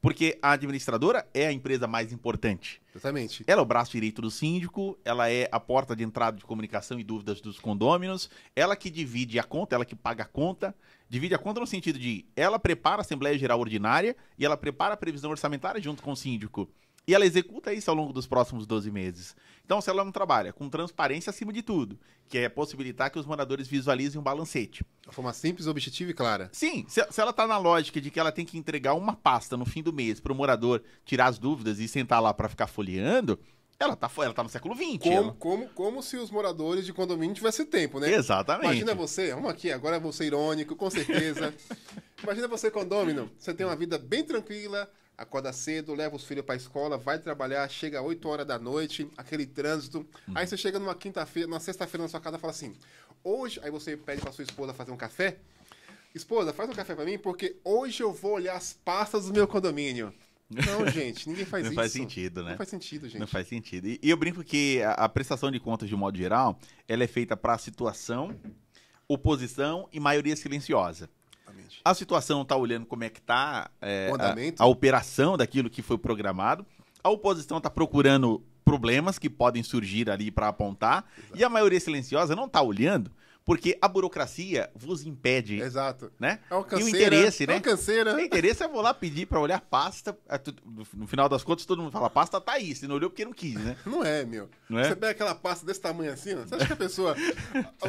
Porque a administradora é a empresa mais importante. Exatamente. Ela é o braço direito do síndico, ela é a porta de entrada de comunicação e dúvidas dos condôminos, ela que divide a conta, ela que paga a conta. Divide a conta no sentido de ela prepara a Assembleia Geral Ordinária e ela prepara a previsão orçamentária junto com o síndico. E ela executa isso ao longo dos próximos 12 meses. Então, se ela não trabalha com transparência acima de tudo, que é possibilitar que os moradores visualizem um balancete. De forma simples, objetiva e clara. Sim, se ela está na lógica de que ela tem que entregar uma pasta no fim do mês para o morador tirar as dúvidas e sentar lá para ficar folheando, ela tá no século XX. Como se os moradores de condomínio tivessem tempo, né? Exatamente. Imagina você, vamos aqui, agora eu vou ser irônico, com certeza. Imagina você, condômino, você tem uma vida bem tranquila, acorda cedo, leva os filhos para a escola, vai trabalhar, chega às 8 horas da noite, aquele trânsito. Aí você chega numa quinta-feira, numa sexta-feira na sua casa e fala assim, hoje, aí você pede para sua esposa fazer um café. Esposa, faz um café para mim, porque hoje eu vou olhar as pastas do meu condomínio. Não, gente, ninguém faz isso. Não faz sentido, né? Não faz sentido, gente. Não faz sentido. E eu brinco que a prestação de contas, de modo geral, ela é feita para situação, oposição e maioria silenciosa. Exatamente. A situação está olhando como é que está a operação daquilo que foi programado. A oposição está procurando problemas que podem surgir ali para apontar. Exato. E a maioria silenciosa não está olhando porque a burocracia vos impede. Exato. Né? É uma canseira, e o interesse, né? É uma canseira. O interesse é eu vou lá pedir para olhar pasta. No final das contas, todo mundo fala, pasta tá aí. Você não olhou porque não quis, né? Não é, meu. Não é? Você pega aquela pasta desse tamanho assim, ó, você acha que a pessoa...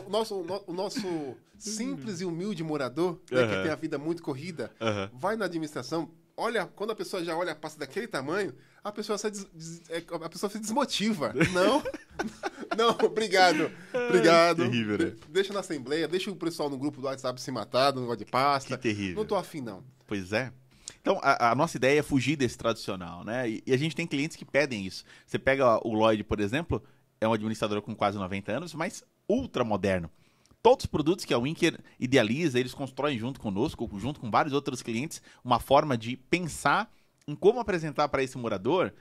o nosso simples e humilde morador, né, que tem a vida muito corrida, vai na administração, olha, quando a pessoa já olha a pasta daquele tamanho, a pessoa se desmotiva. Não, obrigado. Terrível, né? Deixa na assembleia, deixa o pessoal no grupo do WhatsApp se matar, no negócio de pasta. Que terrível. Não tô afim, não. Pois é. Então, a nossa ideia é fugir desse tradicional, né? E a gente tem clientes que pedem isso. Você pega o Lloyd, por exemplo, é um administrador com quase 90 anos, mas ultra moderno. todos os produtos que a Winker idealiza, eles constroem junto conosco, junto com vários outros clientes, uma forma de pensar em como apresentar para esse morador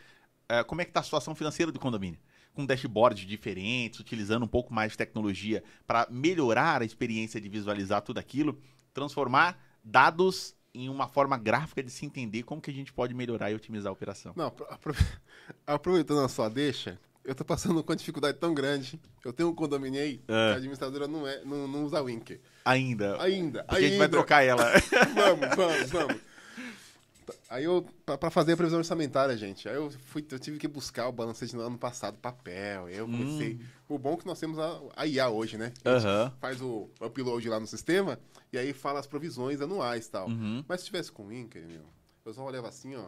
como é que está a situação financeira do condomínio. Com dashboards diferentes, utilizando um pouco mais de tecnologia para melhorar a experiência de visualizar tudo aquilo, transformar dados em uma forma gráfica de se entender como que a gente pode melhorar e otimizar a operação. Não, aproveitando a sua deixa, eu tô passando com uma dificuldade tão grande. Eu tenho um condomínio aí, que a administradora não usa a Winker. Ainda. A gente ainda. vai trocar ela. Vamos. Aí pra fazer a previsão orçamentária, gente, eu tive que buscar o balancete do ano passado, papel, eu comecei... O bom é que nós temos a IA hoje, né? A gente faz o upload lá no sistema, e aí fala as provisões anuais e tal. Mas se tivesse com o Winker, eu só olhava assim, ó...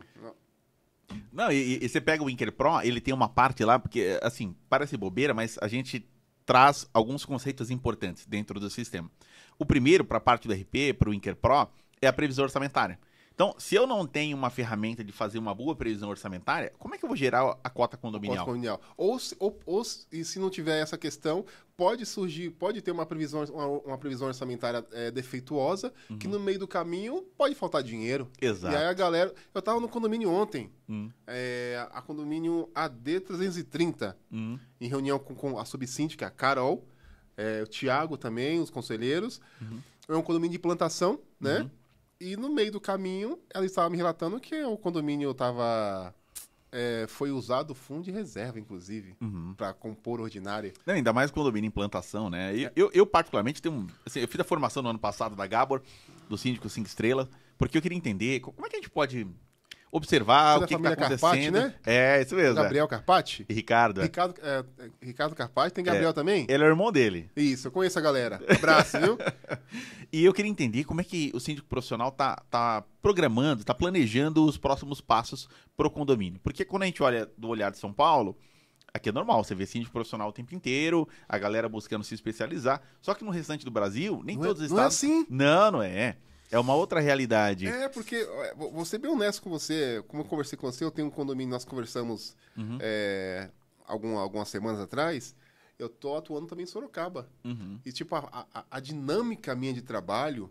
Não, e você pega o Winker Pro, ele tem uma parte lá, porque, assim, parece bobeira, mas a gente traz alguns conceitos importantes dentro do sistema. O primeiro, para a parte do RP, para o Winker Pro, é a previsão orçamentária. Então, se eu não tenho uma ferramenta de fazer uma boa previsão orçamentária, como é que eu vou gerar a cota condominial? Ou se não tiver essa questão, pode ter uma previsão orçamentária defeituosa, que no meio do caminho pode faltar dinheiro. Exato. E aí a galera... Eu estava no condomínio ontem, a condomínio AD 330, em reunião com a subsíndica, a Carol, o Thiago também, os conselheiros. É um condomínio de plantação, né? E no meio do caminho, ela estava me relatando que o condomínio foi usado fundo de reserva, inclusive, para compor ordinária. Não, ainda mais condomínio em plantação, né? Eu particularmente, eu fiz a formação no ano passado da Gabor, do Síndico 5 Estrelas, porque eu queria entender como é que a gente pode observar o que está acontecendo. Carpati, né? É, isso mesmo. Gabriel Carpati? E Ricardo. Ricardo Carpati, tem Gabriel também? Ele é o irmão dele. Isso, eu conheço a galera. Abraço, viu? E eu queria entender como é que o síndico profissional tá programando, tá planejando os próximos passos pro condomínio. Porque quando a gente olha do olhar de São Paulo, aqui é normal, você vê síndico profissional o tempo inteiro, a galera buscando se especializar. Só que no restante do Brasil, nem todos os estados... Não é assim? Não é. É uma outra realidade. Porque, vou ser bem honesto com você, como eu conversei com você, eu tenho um condomínio, nós conversamos algumas semanas atrás, eu tô atuando também em Sorocaba. E, tipo, a dinâmica minha de trabalho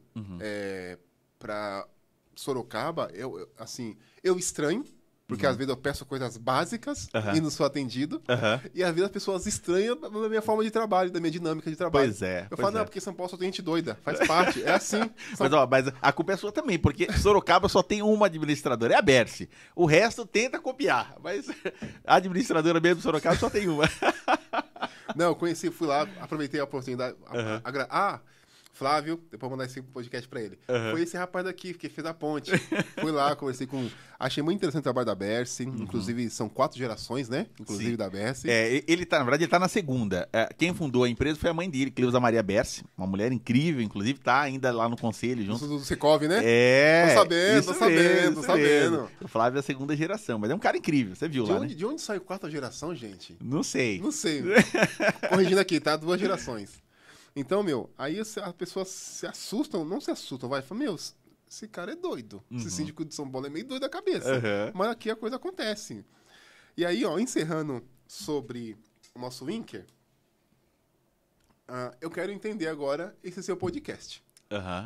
para Sorocaba, eu estranho, porque às vezes eu peço coisas básicas e não sou atendido. E às vezes as pessoas estranham da minha forma de trabalho, da minha dinâmica de trabalho. Pois é. Eu falo, não, porque São Paulo só tem gente doida. Faz parte, é assim. Mas a culpa é sua também, porque Sorocaba só tem uma administradora, é a Berce. O resto tenta copiar, mas a administradora mesmo de Sorocaba só tem uma. Não, eu fui lá, aproveitei a oportunidade. Flávio, depois vou mandar esse podcast pra ele. Foi esse rapaz daqui, que fez a ponte. Fui lá, conversei com... Achei muito interessante o trabalho da Berce. Inclusive, são 4 gerações, né? Inclusive da Berce. Na verdade, ele tá na segunda. Quem fundou a empresa foi a mãe dele, Cleusa Maria Berce. Uma mulher incrível, inclusive, tá ainda lá no conselho junto. Do Secov, né? Tô sabendo. O Flávio é a segunda geração, mas é um cara incrível, você viu lá, né? De onde saiu 4ª geração, gente? Não sei. Corrigindo aqui, tá? 2 gerações. Então, aí as pessoas se assustam, não se assustam, vai, falam, esse cara é doido. Esse síndico de São Paulo é meio doido da cabeça. Mas aqui a coisa acontece. E aí, encerrando sobre o nosso Winker, eu quero entender agora esse seu podcast.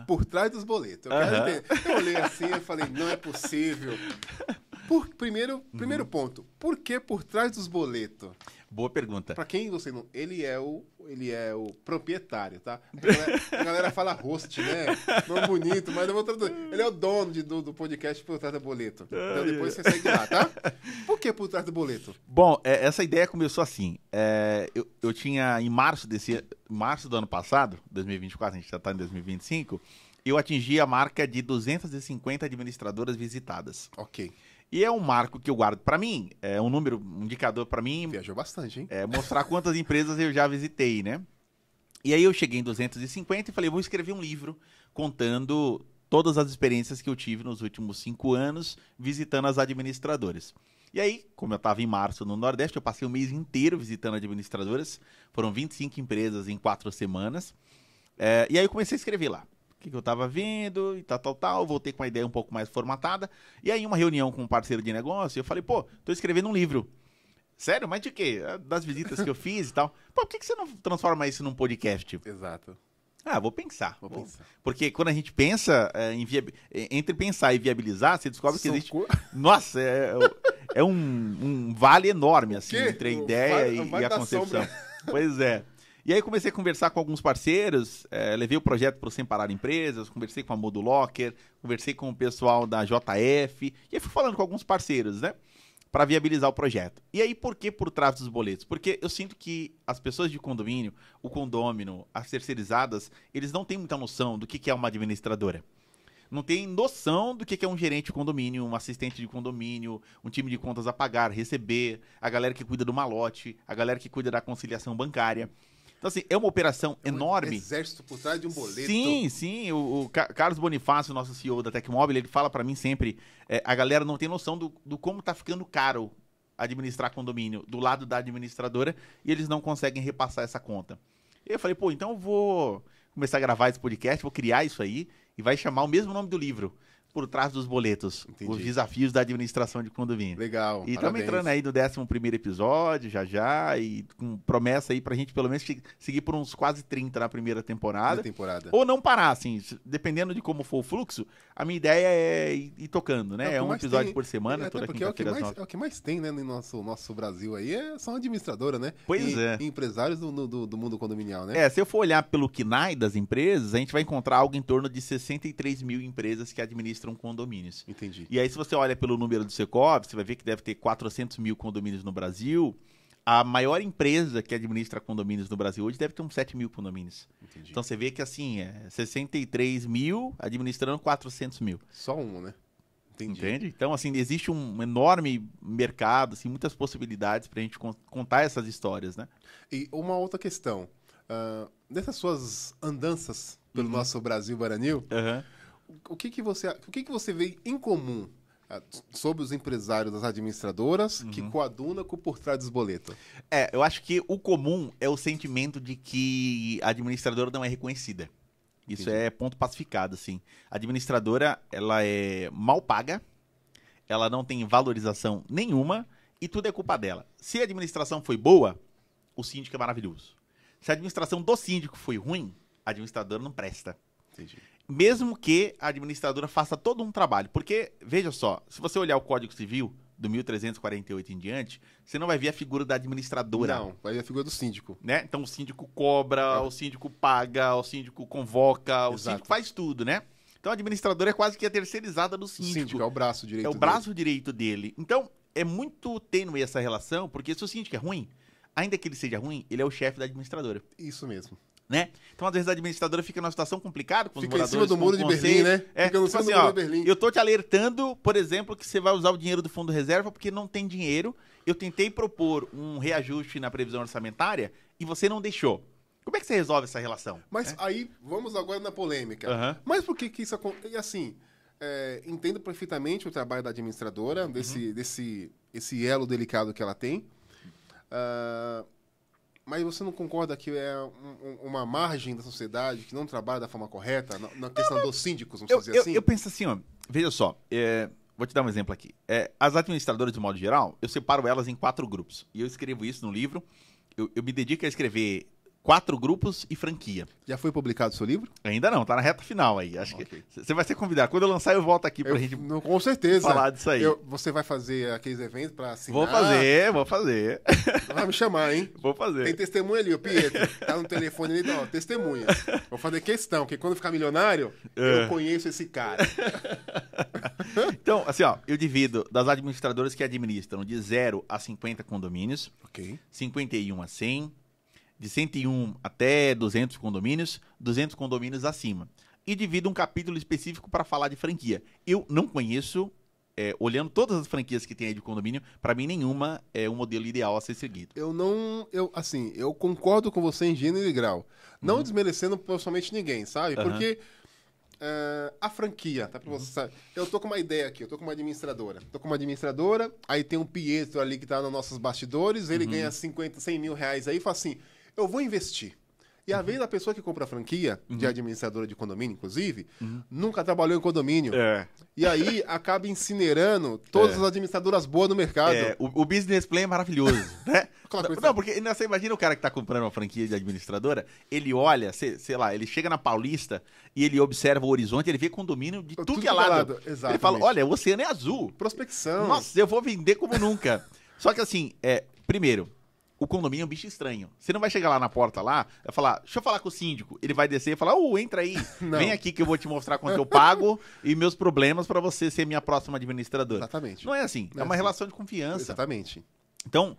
Por trás dos boletos. Eu quero entender. Eu olhei assim e falei, não é possível. Primeiro ponto, por que por trás dos boletos? Boa pergunta. Pra quem você não... Ele é o proprietário, tá? A galera fala host, né? Não bonito, mas eu vou traduzir. Ele é o dono do podcast Por Trás do Boleto. Então depois você segue lá, tá? Por que Por Trás do Boleto? Bom, essa ideia começou assim. Eu tinha, em março do ano passado, 2024, a gente já tá em 2025, eu atingi a marca de 250 administradoras visitadas. Ok. E é um marco que eu guardo para mim, é um número, um indicador para mim. Viajou bastante, hein? Mostrar quantas empresas eu já visitei, né? E aí eu cheguei em 250 e falei, vou escrever um livro contando todas as experiências que eu tive nos últimos 5 anos visitando as administradoras. E aí, como eu estava em março no Nordeste, eu passei o mês inteiro visitando administradoras. Foram 25 empresas em 4 semanas. E aí eu comecei a escrever lá. O que eu estava vendo e tal. Voltei com a ideia um pouco mais formatada. E aí, uma reunião com um parceiro de negócio, eu falei, tô escrevendo um livro. Sério? Mas de quê? Das visitas que eu fiz e tal. Por que você não transforma isso num podcast? Exato. Ah, vou pensar. Vou pensar. Porque quando a gente pensa entre pensar e viabilizar, você descobre que São existe... Nossa, é um vale enorme, assim, entre a ideia e a concepção. Pois é. E aí comecei a conversar com alguns parceiros, levei o projeto para o Sem Parar Empresas, conversei com a Modulocker, conversei com o pessoal da JF, e aí fui falando com alguns parceiros, né? Para viabilizar o projeto. E aí, por que por trás dos boletos? Porque eu sinto que as pessoas de condomínio, o condômino, as terceirizadas, eles não têm muita noção do que é uma administradora. Não tem noção do que é um gerente de condomínio, um assistente de condomínio, um time de contas a pagar, receber, a galera que cuida do malote, a galera que cuida da conciliação bancária. Então, assim, é uma operação enorme. Um exército por trás de um boleto. Sim, sim. O Carlos Bonifácio, nosso CEO da Tecmóvel, ele fala pra mim sempre, a galera não tem noção do como tá ficando caro administrar condomínio do lado da administradora e eles não conseguem repassar essa conta. E eu falei, pô, então eu vou começar a gravar esse podcast, vou criar isso aí e vai chamar o mesmo nome do livro, Por Trás dos Boletos. Entendi. Os desafios da administração de condomínio. Legal. E estamos entrando aí no 11º episódio, já, e com promessa aí pra gente pelo menos seguir por uns quase 30 na primeira temporada. Ou não parar, assim, dependendo de como for o fluxo, a minha ideia é ir tocando, né? É um episódio por semana, toda quinta-feira. É o que mais tem, né, no nosso Brasil aí, são administradora, né? Pois e empresários do mundo condominial, né? Se eu for olhar pelo KNAI das empresas, a gente vai encontrar algo em torno de 63 mil empresas que administram condomínios. Entendi. E aí, se você olha pelo número do Secovi, você vai ver que deve ter 400 mil condomínios no Brasil. A maior empresa que administra condomínios no Brasil hoje deve ter uns 7 mil condomínios. Entendi. Então você vê que assim, 63 mil administrando 400 mil. Só um, né? Entendi. Entende? Então, assim, existe um enorme mercado, assim, muitas possibilidades pra gente contar essas histórias, né? E uma outra questão. Dessas suas andanças pelo nosso Brasil Baranil, o que você vê em comum sobre os empresários das administradoras que coadunam com por trás dos boletos? Eu acho que o comum é o sentimento de que a administradora não é reconhecida. Isso é ponto pacificado, assim. A administradora, ela é mal paga, ela não tem valorização nenhuma e tudo é culpa dela. Se a administração foi boa, o síndico é maravilhoso. Se a administração do síndico foi ruim, a administradora não presta. Entendi. Mesmo que a administradora faça todo um trabalho. Porque, veja só, se você olhar o Código Civil, do 1348 em diante, você não vai ver a figura da administradora. Não, vai ver a figura do síndico. Né? Então o síndico cobra, o síndico paga, o síndico convoca, o síndico faz tudo, né? Então a administradora é quase que a terceirizada do síndico. O síndico é o braço direito dele. É o braço direito dele. Então é muito tênue essa relação, porque se o síndico é ruim, ainda que ele seja ruim, ele é o chefe da administradora. Isso mesmo. Né? Então, às vezes, a administradora fica numa situação complicada com os moradores. Fica em cima do muro de Berlim, né? Fica no cima do muro de Berlim. Eu tô te alertando, por exemplo, que você vai usar o dinheiro do fundo reserva porque não tem dinheiro. Eu tentei propor um reajuste na previsão orçamentária e você não deixou. Como é que você resolve essa relação? Mas aí, vamos agora na polêmica. Mas por que isso acontece? Assim, entendo perfeitamente o trabalho da administradora, esse elo delicado que ela tem. Mas você não concorda que é uma margem da sociedade que não trabalha da forma correta na questão dos síndicos, vamos dizer assim? Eu penso assim, ó, veja só, vou te dar um exemplo aqui. As administradoras, de modo geral, eu separo elas em 4 grupos. E eu escrevo isso no livro. Eu me dedico a escrever 4 grupos e franquia. Já foi publicado o seu livro? Ainda não, tá na reta final aí. Acho que você vai ser convidado. Quando eu lançar, eu volto aqui pra gente com certeza. falar disso aí. Você vai fazer aqueles eventos pra assinar? Vou fazer. Vai me chamar, hein? Vou fazer. Tem testemunha ali, o Pietro. Tá no telefone ali, ó, testemunha. Vou fazer questão, porque quando ficar milionário, eu conheço esse cara. Então, assim, ó, eu divido das administradoras que administram de 0 a 50 condomínios, 51 a 100, de 101 até 200 condomínios, 200 condomínios acima. E divido um capítulo específico para falar de franquia. Eu não conheço, olhando todas as franquias que tem aí de condomínio, para mim nenhuma é um modelo ideal a ser seguido. Eu concordo com você em gênero e grau. Não desmerecendo profissionalmente ninguém, sabe? Porque a franquia, tá? Pra você, sabe? Eu tô com uma ideia aqui, eu tô com uma administradora. Aí tem um Pietro ali que tá nos nossos bastidores, ele ganha 100 mil reais aí e fala assim, eu vou investir. E às vezes a pessoa que compra a franquia, de administradora de condomínio, inclusive, nunca trabalhou em condomínio. E aí acaba incinerando todas as administradoras boas no mercado. O business plan é maravilhoso, né? Coisa... Não, porque você imagina o cara que tá comprando uma franquia de administradora, ele olha, sei lá, ele chega na Paulista e ele observa o horizonte, ele vê condomínio de tudo que é lado. Ele fala, olha, o oceano é azul. Prospecção. Nossa, eu vou vender como nunca. Só que assim, primeiro, o condomínio é um bicho estranho. Você não vai chegar lá na porta lá, vai falar, deixa eu falar com o síndico. Ele vai descer e falar, entra aí, vem aqui que eu vou te mostrar quanto eu pago e meus problemas pra você ser minha próxima administradora. Exatamente. Não é assim, é uma relação de confiança. Exatamente. Então,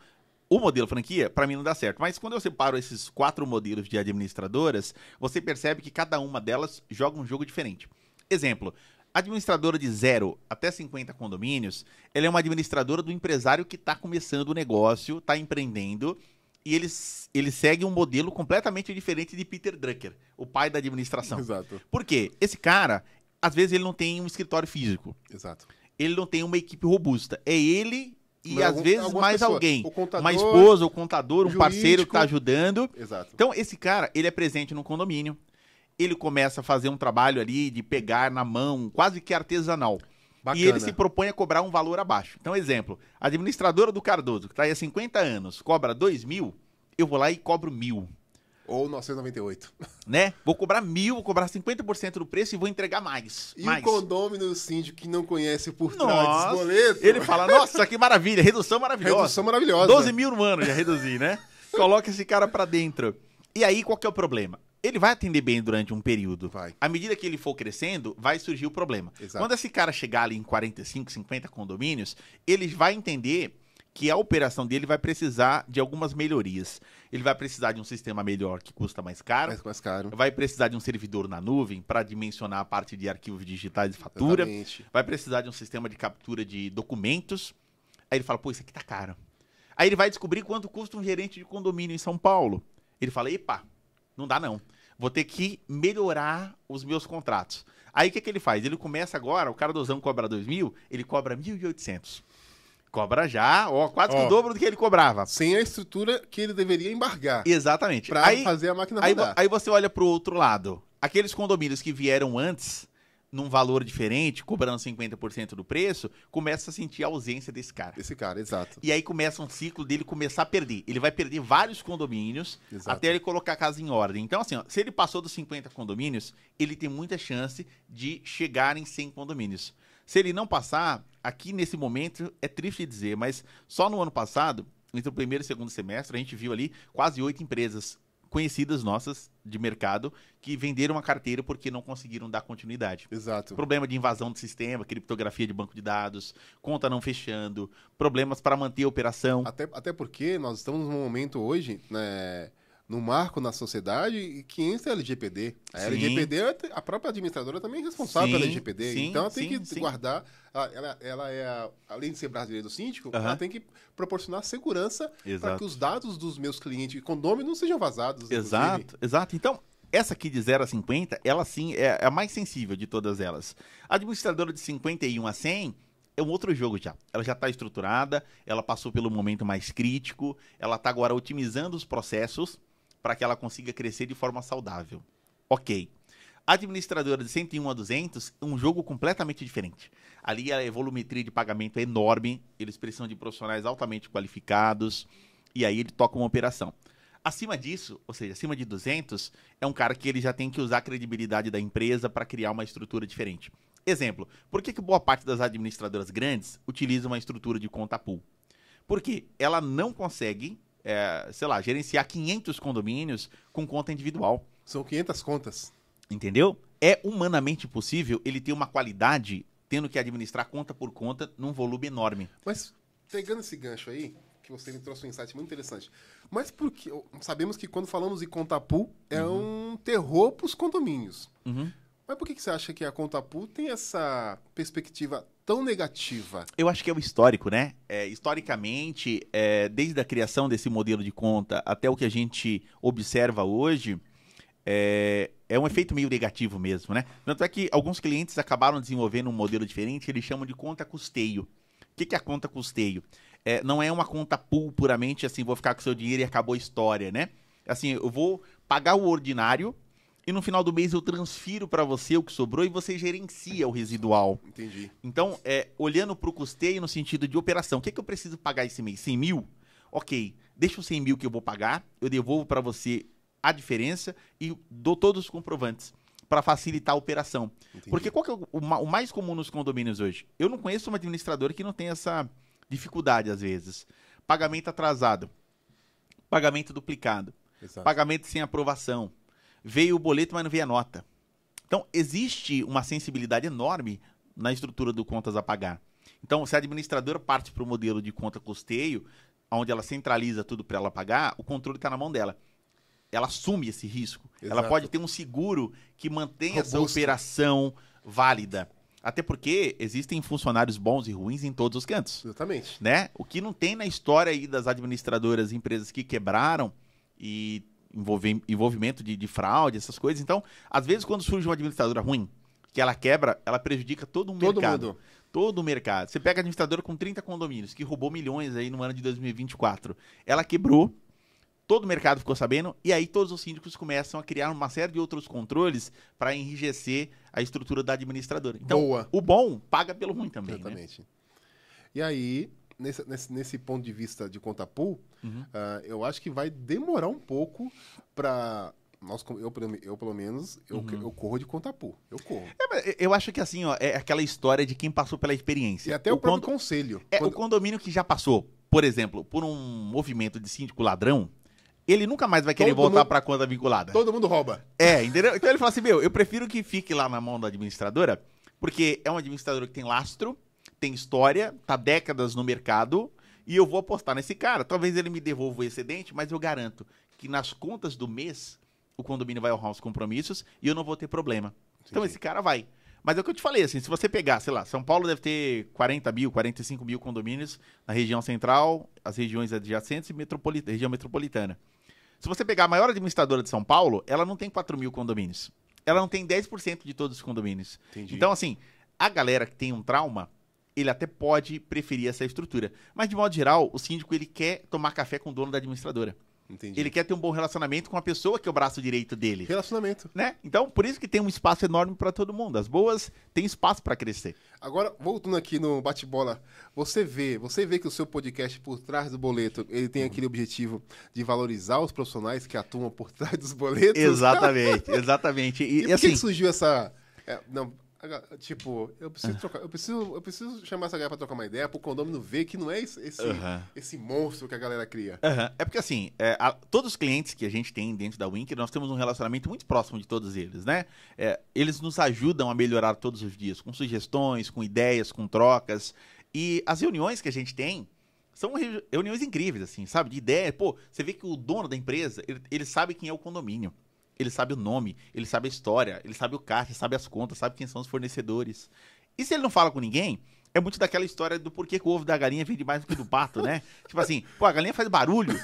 o modelo franquia, pra mim, não dá certo. Mas quando eu separo esses 4 modelos de administradoras, você percebe que cada uma delas joga um jogo diferente. Exemplo, a administradora de 0 até 50 condomínios, ela é uma administradora do empresário que está começando o negócio, está empreendendo, e ele segue um modelo completamente diferente de Peter Drucker, o pai da administração. Exato. Por quê? Esse cara, às vezes, ele não tem um escritório físico. Exato. Ele não tem uma equipe robusta. É ele e, às vezes, mais pessoas. alguém. O contador, uma esposa, o contador, um jurídico. parceiro que está ajudando. Exato. Então, esse cara, ele é presente no condomínio. Ele começa a fazer um trabalho ali de pegar na mão, quase que artesanal. Bacana. E ele se propõe a cobrar um valor abaixo. Então, exemplo, a administradora do Cardoso, que está aí há 50 anos, cobra 2.000, eu vou lá e cobro 1.000. Ou 998. Né? Vou cobrar 1.000, vou cobrar 50% do preço e vou entregar mais. E o condômino do síndico que não conhece por trás dos boletos. Ele fala, nossa, que maravilha, redução maravilhosa. Redução maravilhosa. 12.000 no ano, já reduzi, né? Coloca esse cara pra dentro. E aí, qual que é o problema? Ele vai atender bem durante um período. Vai. À medida que ele for crescendo, vai surgir o problema. Exato. Quando esse cara chegar ali em 45, 50 condomínios, ele vai entender que a operação dele vai precisar de algumas melhorias. Ele vai precisar de um sistema melhor que custa mais caro. Mais caro. Vai precisar de um servidor na nuvem para dimensionar a parte de arquivos digitais e fatura. Exatamente. Vai precisar de um sistema de captura de documentos. Aí ele fala, pô, isso aqui tá caro. Aí ele vai descobrir quanto custa um gerente de condomínio em São Paulo. Ele fala, epa, não dá não. Vou ter que melhorar os meus contratos. Aí o que ele faz? Ele começa agora, o Cardozão cobra 2.000, ele cobra 1.800. Cobra já, quase que o dobro do que ele cobrava. Sem a estrutura que ele deveria embargar. Exatamente. Pra fazer a máquina rodar. Aí você olha pro outro lado. Aqueles condomínios que vieram antes, num valor diferente, cobrando 50% do preço, começa a sentir a ausência desse cara. Esse cara, exato. E aí começa um ciclo dele começar a perder. Ele vai perder vários condomínios até ele colocar a casa em ordem. Então, assim, se ele passou dos 50 condomínios, ele tem muita chance de chegar em 100 condomínios. Se ele não passar, aqui nesse momento, é triste dizer, mas só no ano passado, entre o primeiro e o segundo semestre, a gente viu ali quase 8 empresas conhecidas nossas de mercado que venderam a carteira porque não conseguiram dar continuidade. Exato. Problema de invasão do sistema, criptografia de banco de dados, conta não fechando, problemas para manter a operação. Até porque nós estamos num momento hoje, né, no marco na sociedade que entra a LGPD. A LGPD, a própria administradora também é responsável pela LGPD. Então ela tem que guardar, além de ser brasileira do síndico, ela tem que proporcionar segurança para que os dados dos meus clientes e condôminos não sejam vazados. Exato. Então, essa aqui de 0 a 50, ela sim é a mais sensível de todas elas. A administradora de 51 a 100 é um outro jogo já. Ela já está estruturada, ela passou pelo momento mais crítico, ela está agora otimizando os processos para que ela consiga crescer de forma saudável. Ok. A administradora de 101 a 200 é um jogo completamente diferente. Ali a volumetria de pagamento é enorme, eles precisam de profissionais altamente qualificados, e aí ele toca uma operação. Acima disso, ou seja, acima de 200, é um cara que ele já tem que usar a credibilidade da empresa para criar uma estrutura diferente. Exemplo, por que boa parte das administradoras grandes utiliza uma estrutura de conta pool? Porque ela não consegue, gerenciar 500 condomínios com conta individual. São 500 contas. Entendeu? É humanamente possível ele ter uma qualidade tendo que administrar conta por conta num volume enorme. Mas, pegando esse gancho aí, que você me trouxe um insight muito interessante, mas porque sabemos que quando falamos de conta pool, é um terror para os condomínios. Mas por que você acha que a conta pool tem essa perspectiva tão negativa? Eu acho que é o histórico, né? Historicamente, desde a criação desse modelo de conta até o que a gente observa hoje, é um efeito meio negativo mesmo, né? Tanto é que alguns clientes acabaram desenvolvendo um modelo diferente, eles chamam de conta custeio. O que é a conta custeio? Não é uma conta pool puramente assim, vou ficar com seu dinheiro e acabou a história, né? Assim, eu vou pagar o ordinário e no final do mês eu transfiro para você o que sobrou e você gerencia o residual. Entendi. Então, olhando para o custeio no sentido de operação, o que eu preciso pagar esse mês? 100 mil? Ok, deixa os 100 mil que eu vou pagar, eu devolvo para você a diferença e dou todos os comprovantes para facilitar a operação. Entendi. Porque qual que é o mais comum nos condomínios hoje? Eu não conheço uma administradora que não tem essa dificuldade às vezes. Pagamento atrasado, pagamento duplicado, Exato. pagamento sem aprovação. Veio o boleto, mas não veio a nota. Então, existe uma sensibilidade enorme na estrutura do contas a pagar. Então, se a administradora parte para o modelo de conta custeio, onde ela centraliza tudo para ela pagar, o controle está na mão dela. Ela assume esse risco. Exato. Ela pode ter um seguro que mantenha essa Robusto. operação válida. Até porque existem funcionários bons e ruins em todos os cantos. Exatamente. Né? O que não tem na história aí das administradoras, empresas que quebraram e envolvimento de fraude, essas coisas. Então, às vezes, quando surge uma administradora ruim, que ela quebra, ela prejudica todo o mercado. Mundo. Todo o mercado. Você pega a administradora com 30 condomínios, que roubou milhões aí no ano de 2024. Ela quebrou, todo o mercado ficou sabendo, e aí todos os síndicos começam a criar uma série de outros controles para enrijecer a estrutura da administradora. Então, Boa. o bom paga pelo ruim também. Exatamente. Né? E aí, nesse ponto de vista de conta pool, eu acho que vai demorar um pouco para... Eu, pelo menos, eu corro de conta pool. Eu corro. Eu acho que assim, ó, é aquela história de quem passou pela experiência. E até o próprio conselho. O condomínio que já passou, por exemplo, por um movimento de síndico ladrão, ele nunca mais vai querer voltar para a conta vinculada. Todo mundo rouba. Entendeu? Então ele fala assim, eu prefiro que fique lá na mão da administradora, porque é uma administradora que tem lastro, tem história, tá décadas no mercado, e eu vou apostar nesse cara. Talvez ele me devolva o excedente, mas eu garanto que nas contas do mês, o condomínio vai honrar os compromissos e eu não vou ter problema. Então esse cara vai. Mas é o que eu te falei, assim, se você pegar, sei lá, São Paulo deve ter 40 mil, 45 mil condomínios na região central, as regiões adjacentes e região metropolitana. Se você pegar a maior administradora de São Paulo, ela não tem 4 mil condomínios. Ela não tem 10% de todos os condomínios. Entendi. Então, assim, a galera que tem um trauma, ele até pode preferir essa estrutura. Mas, de modo geral, o síndico, ele quer tomar café com o dono da administradora. Entendi. Ele quer ter um bom relacionamento com a pessoa que é o braço direito dele. Relacionamento. Né? Então, por isso que tem um espaço enorme para todo mundo. As boas têm espaço para crescer. Agora, voltando aqui no bate-bola, você vê que o seu podcast Por Trás do Boleto, ele tem aquele objetivo de valorizar os profissionais que atuam por trás dos boletos? Exatamente, exatamente. E por assim, que surgiu essa... Tipo, eu preciso trocar, eu preciso chamar essa galera pra trocar uma ideia, pro condomínio ver que não é esse monstro que a galera cria. É porque assim, todos os clientes que a gente tem dentro da Winker, nós temos um relacionamento muito próximo de todos eles, né? Eles nos ajudam a melhorar todos os dias, com sugestões, com ideias, com trocas. E as reuniões que a gente tem são reuniões incríveis, assim, sabe? De ideia. Pô, você vê que o dono da empresa, ele sabe quem é o condomínio. Ele sabe o nome, ele sabe a história, ele sabe o caixa, sabe as contas, sabe quem são os fornecedores. E se ele não fala com ninguém, é muito daquela história do porquê que o ovo da galinha vende mais do que do pato, né? Tipo assim, pô, a galinha faz barulho,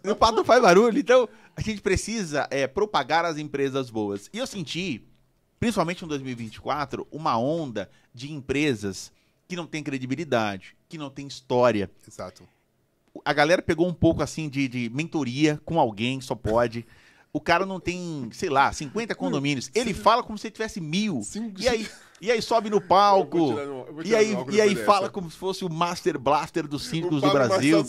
o pato não faz barulho. Então, a gente precisa propagar as empresas boas. E eu senti, principalmente em 2024, uma onda de empresas que não tem credibilidade, que não tem história. Exato. A galera pegou um pouco assim de mentoria com alguém, só pode... O cara não tem, sei lá, 50 condomínios. Ele fala como se ele tivesse 1000. E aí sobe no palco. E aí fala como se fosse o Master Blaster dos síndicos do Brasil.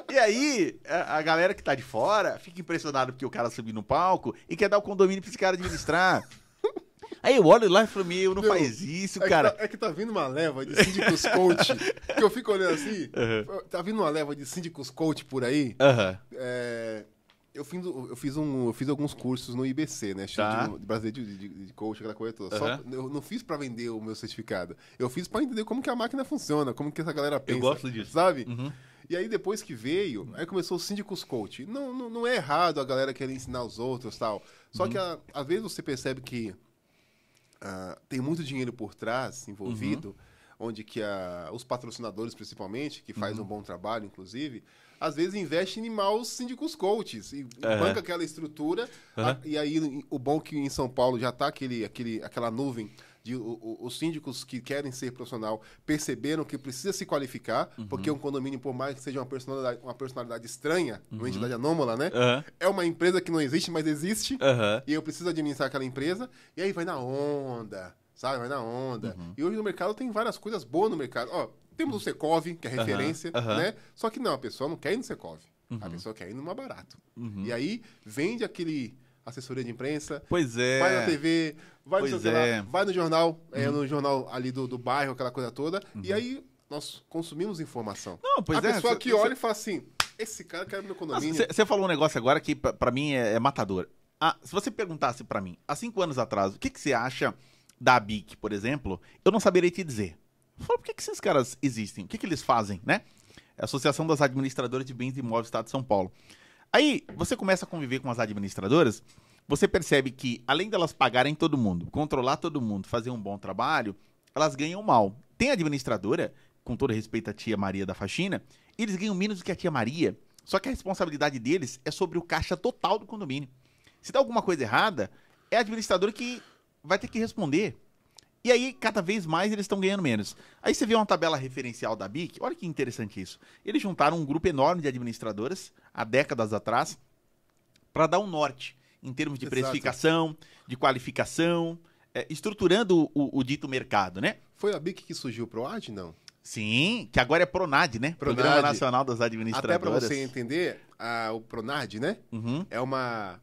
E aí a galera que tá de fora fica impressionada porque o cara subiu no palco e quer dar o condomínio pra esse cara administrar. Aí eu olho lá e falo, não faz isso, cara. É que tá vindo uma leva de síndicos coach, que eu fico olhando assim, tá vindo uma leva de síndicos coach por aí. Eu fiz alguns cursos no IBC, né? Instituto Brasileiro de Coach, aquela coisa toda. Eu não fiz pra vender o meu certificado. Eu fiz pra entender como que a máquina funciona, como que essa galera pensa. Eu gosto disso. Sabe? E aí depois que veio, aí começou o síndicos coach. Não é errado a galera querer ensinar os outros e tal. Só que às vezes você percebe que tem muito dinheiro por trás envolvido, onde que os patrocinadores, principalmente, que fazem um bom trabalho, inclusive, às vezes investem em maus síndicos coaches e banca aquela estrutura. E aí, o bom que em São Paulo já está aquela nuvem os síndicos que querem ser profissional perceberam que precisa se qualificar, porque um condomínio, por mais que seja uma personalidade estranha, uma entidade anômala, né? É uma empresa que não existe, mas existe, e eu preciso administrar aquela empresa, e aí vai na onda, sabe? Vai na onda. E hoje no mercado tem várias coisas boas no mercado. Ó, temos o Secov, que é referência, né? Só que não, a pessoa não quer ir no Secov. A pessoa quer ir no mais barato. E aí vende aquele assessoria de imprensa, Pois é. vai na TV, vai no, Pois sei lá, é. vai no jornal, no jornal ali do bairro, aquela coisa toda, e aí nós consumimos informação. Não, pois a é, pessoa que olha e fala assim, esse cara quer meu condomínio. Você falou um negócio agora que pra mim é matador. Se você perguntasse pra mim, há 5 anos atrás, o que você acha da ABIC, por exemplo, eu não saberia te dizer. Eu falo, por que esses caras existem? O que eles fazem, né? É a Associação das Administradoras de Bens Imóveis do Estado de São Paulo. Aí, você começa a conviver com as administradoras, você percebe que, além delas pagarem todo mundo, controlar todo mundo, fazer um bom trabalho, elas ganham mal. Tem administradora, com todo respeito à tia Maria da faxina, eles ganham menos do que a tia Maria, só que a responsabilidade deles é sobre o caixa total do condomínio. Se dá alguma coisa errada, é a administradora que vai ter que responder. E aí, cada vez mais, eles estão ganhando menos. Aí você vê uma tabela referencial da BIC, olha que interessante isso. Eles juntaram um grupo enorme de administradoras, há décadas atrás, para dar um norte em termos de precificação, de qualificação, estruturando o dito mercado, né? Foi a BIC que surgiu pro AD, não? Sim, que agora é PRONAD, né? PRONAD. Programa Nacional das Administradoras. Até para você entender, o PRONAD, né? É uma...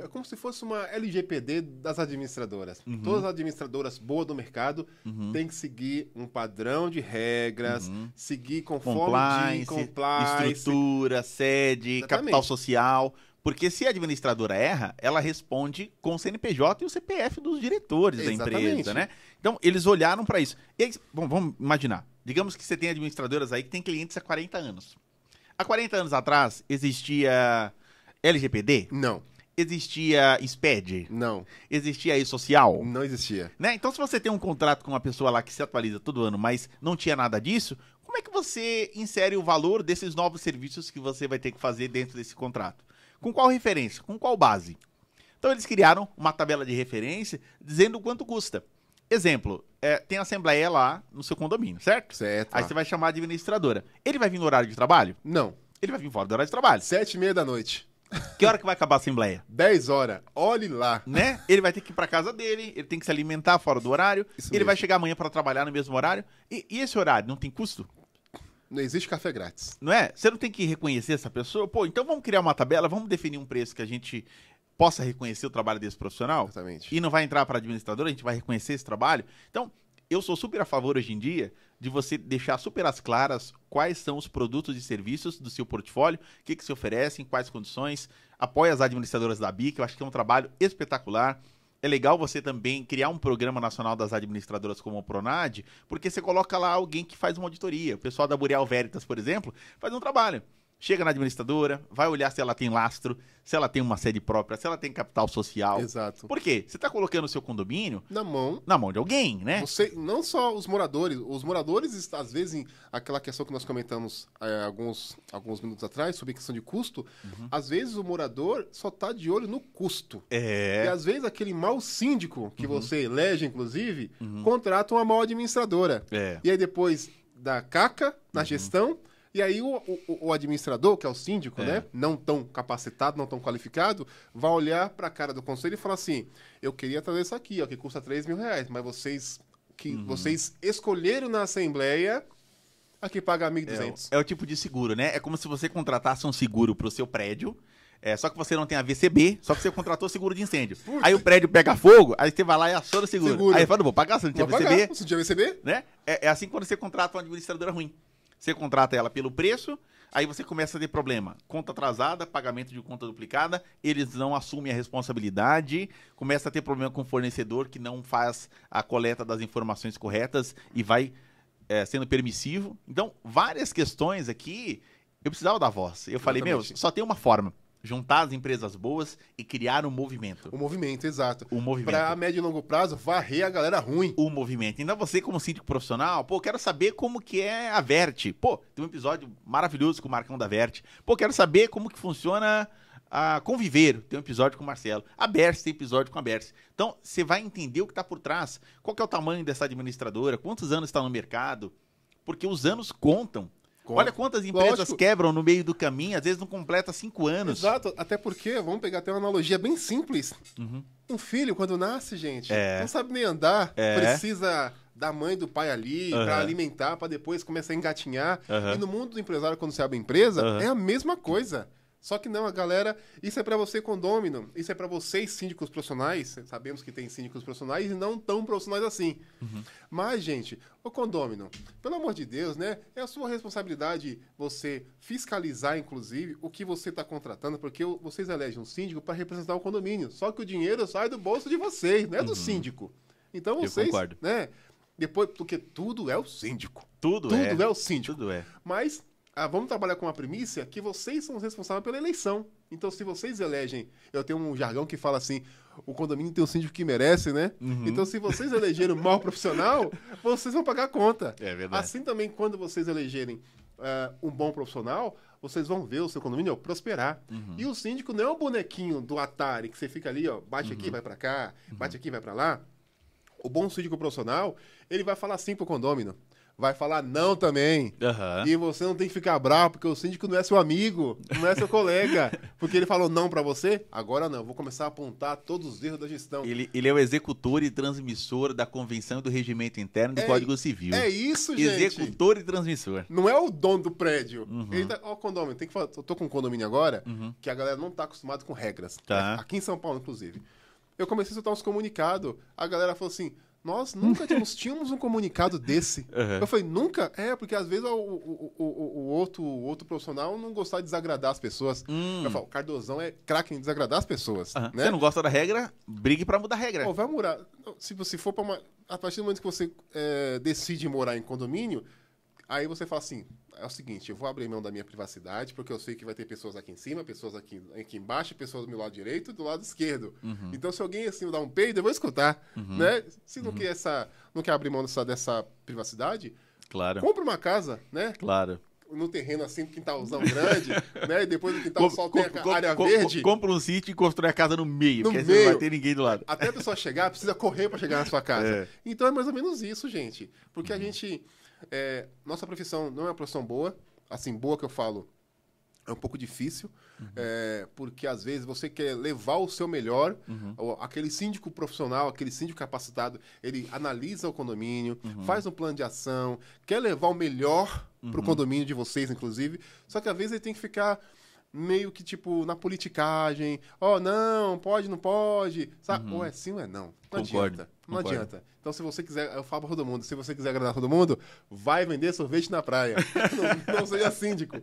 É como se fosse uma LGPD das administradoras. Todas as administradoras boas do mercado têm que seguir um padrão de regras, seguir conforme compliance, estrutura, sede, Exatamente. capital social. Porque se a administradora erra, ela responde com o CNPJ e o CPF dos diretores da empresa, né? Então, eles olharam para isso. E aí, bom, vamos imaginar. Digamos que você tem administradoras aí que têm clientes há 40 anos. Há 40 anos atrás, existia LGPD? Não. Existia SPED? Não. Existia e-social? Não existia. Né? Então, se você tem um contrato com uma pessoa lá que se atualiza todo ano, mas não tinha nada disso, como é que você insere o valor desses novos serviços que você vai ter que fazer dentro desse contrato? Com qual referência? Com qual base? Então, eles criaram uma tabela de referência dizendo quanto custa. Exemplo, tem assembleia lá no seu condomínio, certo? Certo. Aí você vai chamar a administradora. Ele vai vir no horário de trabalho? Não. Ele vai vir fora do horário de trabalho. 7h30 da noite. Que hora que vai acabar a assembleia? 10 horas. Olhe lá. Né? Ele vai ter que ir pra casa dele, ele tem que se alimentar fora do horário, Isso ele mesmo. vai chegar amanhã para trabalhar no mesmo horário. E esse horário não tem custo? Não existe café grátis. Não é? Você não tem que reconhecer essa pessoa? Pô, então vamos criar uma tabela, vamos definir um preço que a gente possa reconhecer o trabalho desse profissional? Exatamente. E não vai entrar para administradora, a gente vai reconhecer esse trabalho? Então, eu sou super a favor hoje em dia de você deixar super às claras quais são os produtos e serviços do seu portfólio, o que se oferece, em quais condições. Apoie as administradoras da BIC, eu acho que é um trabalho espetacular. É legal você também criar um programa nacional das administradoras como o PRONAD, porque você coloca lá alguém que faz uma auditoria. O pessoal da Boreal Veritas, por exemplo, faz um trabalho. Chega na administradora, vai olhar se ela tem lastro, se ela tem uma sede própria, se ela tem capital social. Exato. Por quê? Você está colocando o seu condomínio Na mão. de alguém, né? Você, não só os moradores, às vezes, aquela questão que nós comentamos alguns minutos atrás, sobre a questão de custo, às vezes o morador só está de olho no custo. E às vezes aquele mau síndico, que você elege, inclusive, contrata uma mal administradora. E aí depois dá caca na gestão, e aí o administrador, que é o síndico, né, não tão capacitado, não tão qualificado, vai olhar para a cara do conselho e falar assim, eu queria trazer isso aqui, ó, que custa R$3.000, mas vocês escolheram na assembleia a que paga 1.200. É o tipo de seguro, né? É como se você contratasse um seguro para o seu prédio, só que você não tem a VCB, só que você contratou seguro de incêndio. Aí o prédio pega fogo, aí você vai lá e aciona o seguro. Aí fala, não vou pagar, você não tinha VCB. Você não tinha VCB? Né? É assim quando você contrata uma administradora ruim. Você contrata ela pelo preço, aí você começa a ter problema. Conta atrasada, pagamento de conta duplicada, eles não assumem a responsabilidade, começa a ter problema com o fornecedor que não faz a coleta das informações corretas e vai sendo permissivo. Então, várias questões aqui, eu precisava da voz. Eu falei, só tem uma forma. Juntar as empresas boas e criar um movimento. O movimento, exato. O movimento. Para médio e longo prazo, varrer a galera ruim. O movimento. Então você, como síndico profissional, quero saber como que é a Verte. Tem um episódio maravilhoso com o Marcão da Verte. Quero saber como que funciona A Conviver tem um episódio com o Marcelo. A Berce tem episódio com a Berce. Então, você vai entender o que está por trás. Qual que é o tamanho dessa administradora, quantos anos está no mercado, porque os anos contam. Olha quantas empresas quebram no meio do caminho, às vezes não completa 5 anos. Exato, até porque, vamos pegar até uma analogia bem simples. Um filho, quando nasce, gente, não sabe nem andar, precisa da mãe e do pai ali para alimentar, para depois começar a engatinhar. E no mundo do empresário, quando você abre empresa, é a mesma coisa. Só que não, a galera, isso é para você condômino, isso é para vocês síndicos profissionais, sabemos que tem síndicos profissionais e não tão profissionais assim. Mas, gente, o condômino, pelo amor de Deus, né, é a sua responsabilidade você fiscalizar, inclusive, o que você está contratando, porque vocês elegem um síndico para representar o condomínio, só que o dinheiro sai do bolso de vocês, não é do síndico. Então vocês, né, depois, porque tudo é o síndico. Tudo é o síndico. Tudo é. Mas... vamos trabalhar com a primícia que vocês são os responsáveis pela eleição. Então, se vocês elegem... Eu tenho um jargão que fala assim, o condomínio tem um síndico que merece, né? Então, se vocês elegerem um mau profissional, vocês vão pagar a conta. É verdade. Assim também, quando vocês elegerem um bom profissional, vocês vão ver o seu condomínio prosperar. E o síndico não é o bonequinho do Atari, que você fica ali, ó, bate aqui, vai pra cá, bate aqui, vai pra lá. O bom síndico profissional, ele vai falar sim pro condômino. Vai falar não também. E você não tem que ficar bravo, porque o síndico não é seu amigo, não é seu colega. Porque ele falou não pra você, agora não. Vou começar a apontar todos os erros da gestão. Ele é o executor e transmissor da Convenção e do Regimento Interno do Código Civil. É isso, gente. Executor e transmissor. Não é o dono do prédio. Ele tá, ó, condomínio, tem que falar, eu tô com um condomínio agora, que a galera não tá acostumada com regras. Tá. Aqui em São Paulo, inclusive. Eu comecei a soltar uns comunicados, a galera falou assim... Nós nunca tínhamos um comunicado desse. Eu falei, nunca? Porque às vezes o outro profissional não gostava de desagradar as pessoas. Eu falo, o Cardozão é craque em desagradar as pessoas. Né? Você não gosta da regra, brigue pra mudar a regra. Vai morar. Se você for pra uma... A partir do momento que você decide morar em condomínio, aí você fala assim, é o seguinte, eu vou abrir mão da minha privacidade, porque eu sei que vai ter pessoas aqui em cima, pessoas aqui embaixo, pessoas do meu lado direito e do lado esquerdo. Então, se alguém assim dar um peido, eu vou escutar. Né? Se não quer abrir mão dessa privacidade, claro. Compre uma casa, né? Claro. No terreno assim, quintalzão grande, né? E depois do quintal só tem a área verde. Compra um sítio e constrói a casa no meio, porque aí não vai ter ninguém do lado. Até a pessoa chegar, precisa correr para chegar na sua casa. Então é mais ou menos isso, gente. Porque a gente... nossa profissão não é uma profissão boa, assim, boa que eu falo, é um pouco difícil, porque às vezes você quer levar o seu melhor, aquele síndico profissional, aquele síndico capacitado, ele analisa o condomínio, faz um plano de ação, quer levar o melhor para o condomínio de vocês, inclusive, só que às vezes ele tem que ficar meio que, tipo, na politicagem, não, pode, não pode, sabe? Ou é sim ou é não. Não adianta. Não adianta. Então, se você quiser, eu falo para todo mundo, se você quiser agradar todo mundo, vai vender sorvete na praia. não seja síndico.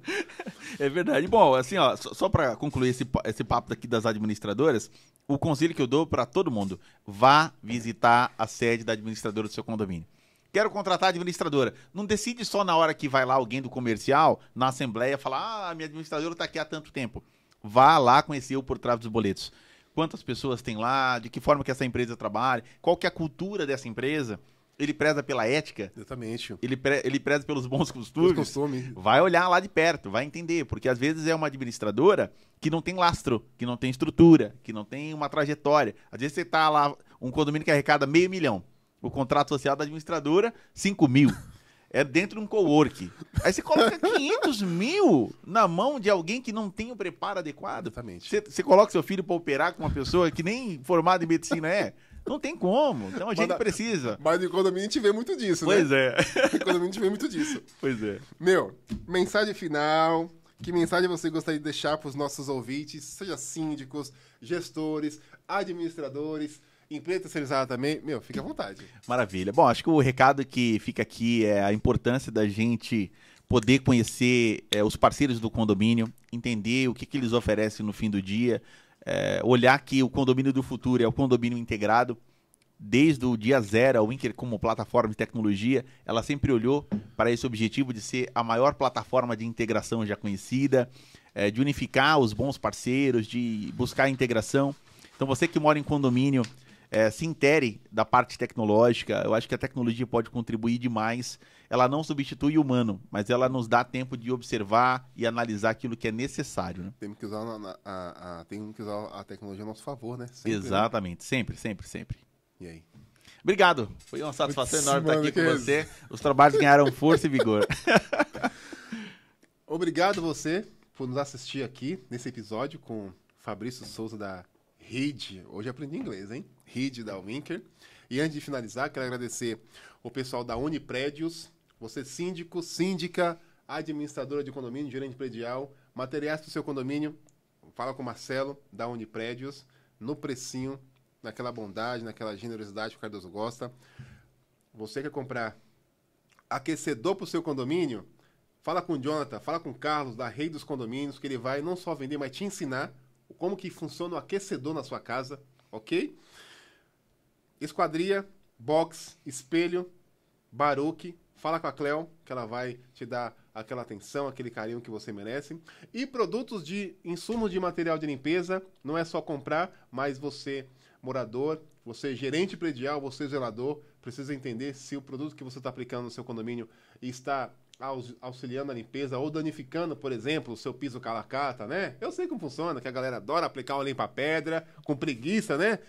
É verdade. Bom, assim, ó, só para concluir esse papo daqui das administradoras, o conselho que eu dou para todo mundo, vá visitar a sede da administradora do seu condomínio. Quero contratar a administradora. Não decide só na hora que vai lá alguém do comercial, na assembleia, falar, minha administradora está aqui há tanto tempo. Vá lá conhecer o por trás dos boletos. Quantas pessoas tem lá, de que forma que essa empresa trabalha, qual que é a cultura dessa empresa. Ele preza pela ética. Exatamente. Ele preza pelos bons costumes. Costumes. Vai olhar lá de perto, vai entender. Porque às vezes é uma administradora que não tem lastro, que não tem estrutura, que não tem uma trajetória. Às vezes você está lá, um condomínio que arrecada R$500 mil. O contrato social da administradora, 5 mil. É dentro de um cowork. Aí você coloca 500 mil na mão de alguém que não tem o preparo adequado. Exatamente. Você coloca seu filho para operar com uma pessoa que nem formada em medicina é. Não tem como. Então a gente precisa. Mas no condomínio a gente vê muito disso, né? Pois é. No condomínio a gente vê muito disso. Pois é. Meu, mensagem final. Que mensagem você gostaria de deixar para os nossos ouvintes, seja síndicos, gestores, administradores, empresa terceirizada também, fica à vontade. Maravilha. Bom, acho que o recado que fica aqui é a importância da gente poder conhecer os parceiros do condomínio, entender o que eles oferecem no fim do dia, olhar que o condomínio do futuro é o condomínio integrado. Desde o dia zero, a Winker como plataforma de tecnologia, ela sempre olhou para esse objetivo de ser a maior plataforma de integração já conhecida, de unificar os bons parceiros, de buscar a integração. Então você que mora em condomínio, se intere da parte tecnológica. Eu acho que a tecnologia pode contribuir demais. Ela não substitui o humano, mas ela nos dá tempo de observar e analisar aquilo que é necessário, né? Temos que usar temos que usar a tecnologia a nosso favor, né? Sempre, Exatamente, sempre, sempre, sempre. E aí? Obrigado. Foi uma satisfação Putz, enorme mano, estar aqui com que você. Os trabalhos ganharam força e vigor. Obrigado você por nos assistir aqui nesse episódio com Fabrício Souza da Reed. Hoje aprendi inglês, hein? Reed da Winker. E antes de finalizar, quero agradecer o pessoal da Uniprédios, você síndico, síndica, administradora de condomínio, gerente predial, materiais para o seu condomínio. Fala com o Marcelo da Uniprédios, no precinho, naquela bondade, naquela generosidade que o Cardoso gosta. Você quer comprar aquecedor para o seu condomínio? Fala com o Jonathan, fala com o Carlos, da Rei dos Condomínios, que ele vai não só vender, mas te ensinar como que funciona o aquecedor na sua casa, ok? Esquadria, box, espelho, Baruch, fala com a Cleo, que ela vai te dar aquela atenção, aquele carinho que você merece. E produtos de insumos de material de limpeza, não é só comprar, mas você, morador, você gerente predial, você zelador, precisa entender se o produto que você está aplicando no seu condomínio está auxiliando a limpeza ou danificando, por exemplo, o seu piso calacata, né? Eu sei como funciona, que a galera adora aplicar uma limpa-pedra, com preguiça, né?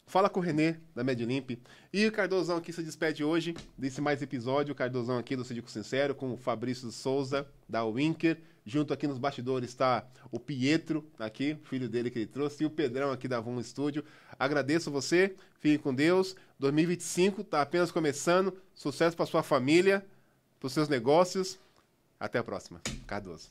Fala com o Renê, da MedLimp. E o Cardozão aqui se despede hoje desse mais episódio. O Cardozão aqui do Síndico Sincero, com o Fabrício Souza, da Winker. Junto aqui nos bastidores está o Pietro, aqui, filho dele que ele trouxe, e o Pedrão aqui da Vum Studio. Agradeço você, fique com Deus. 2025 está apenas começando. Sucesso para sua família, para os seus negócios. Até a próxima. Cardoso.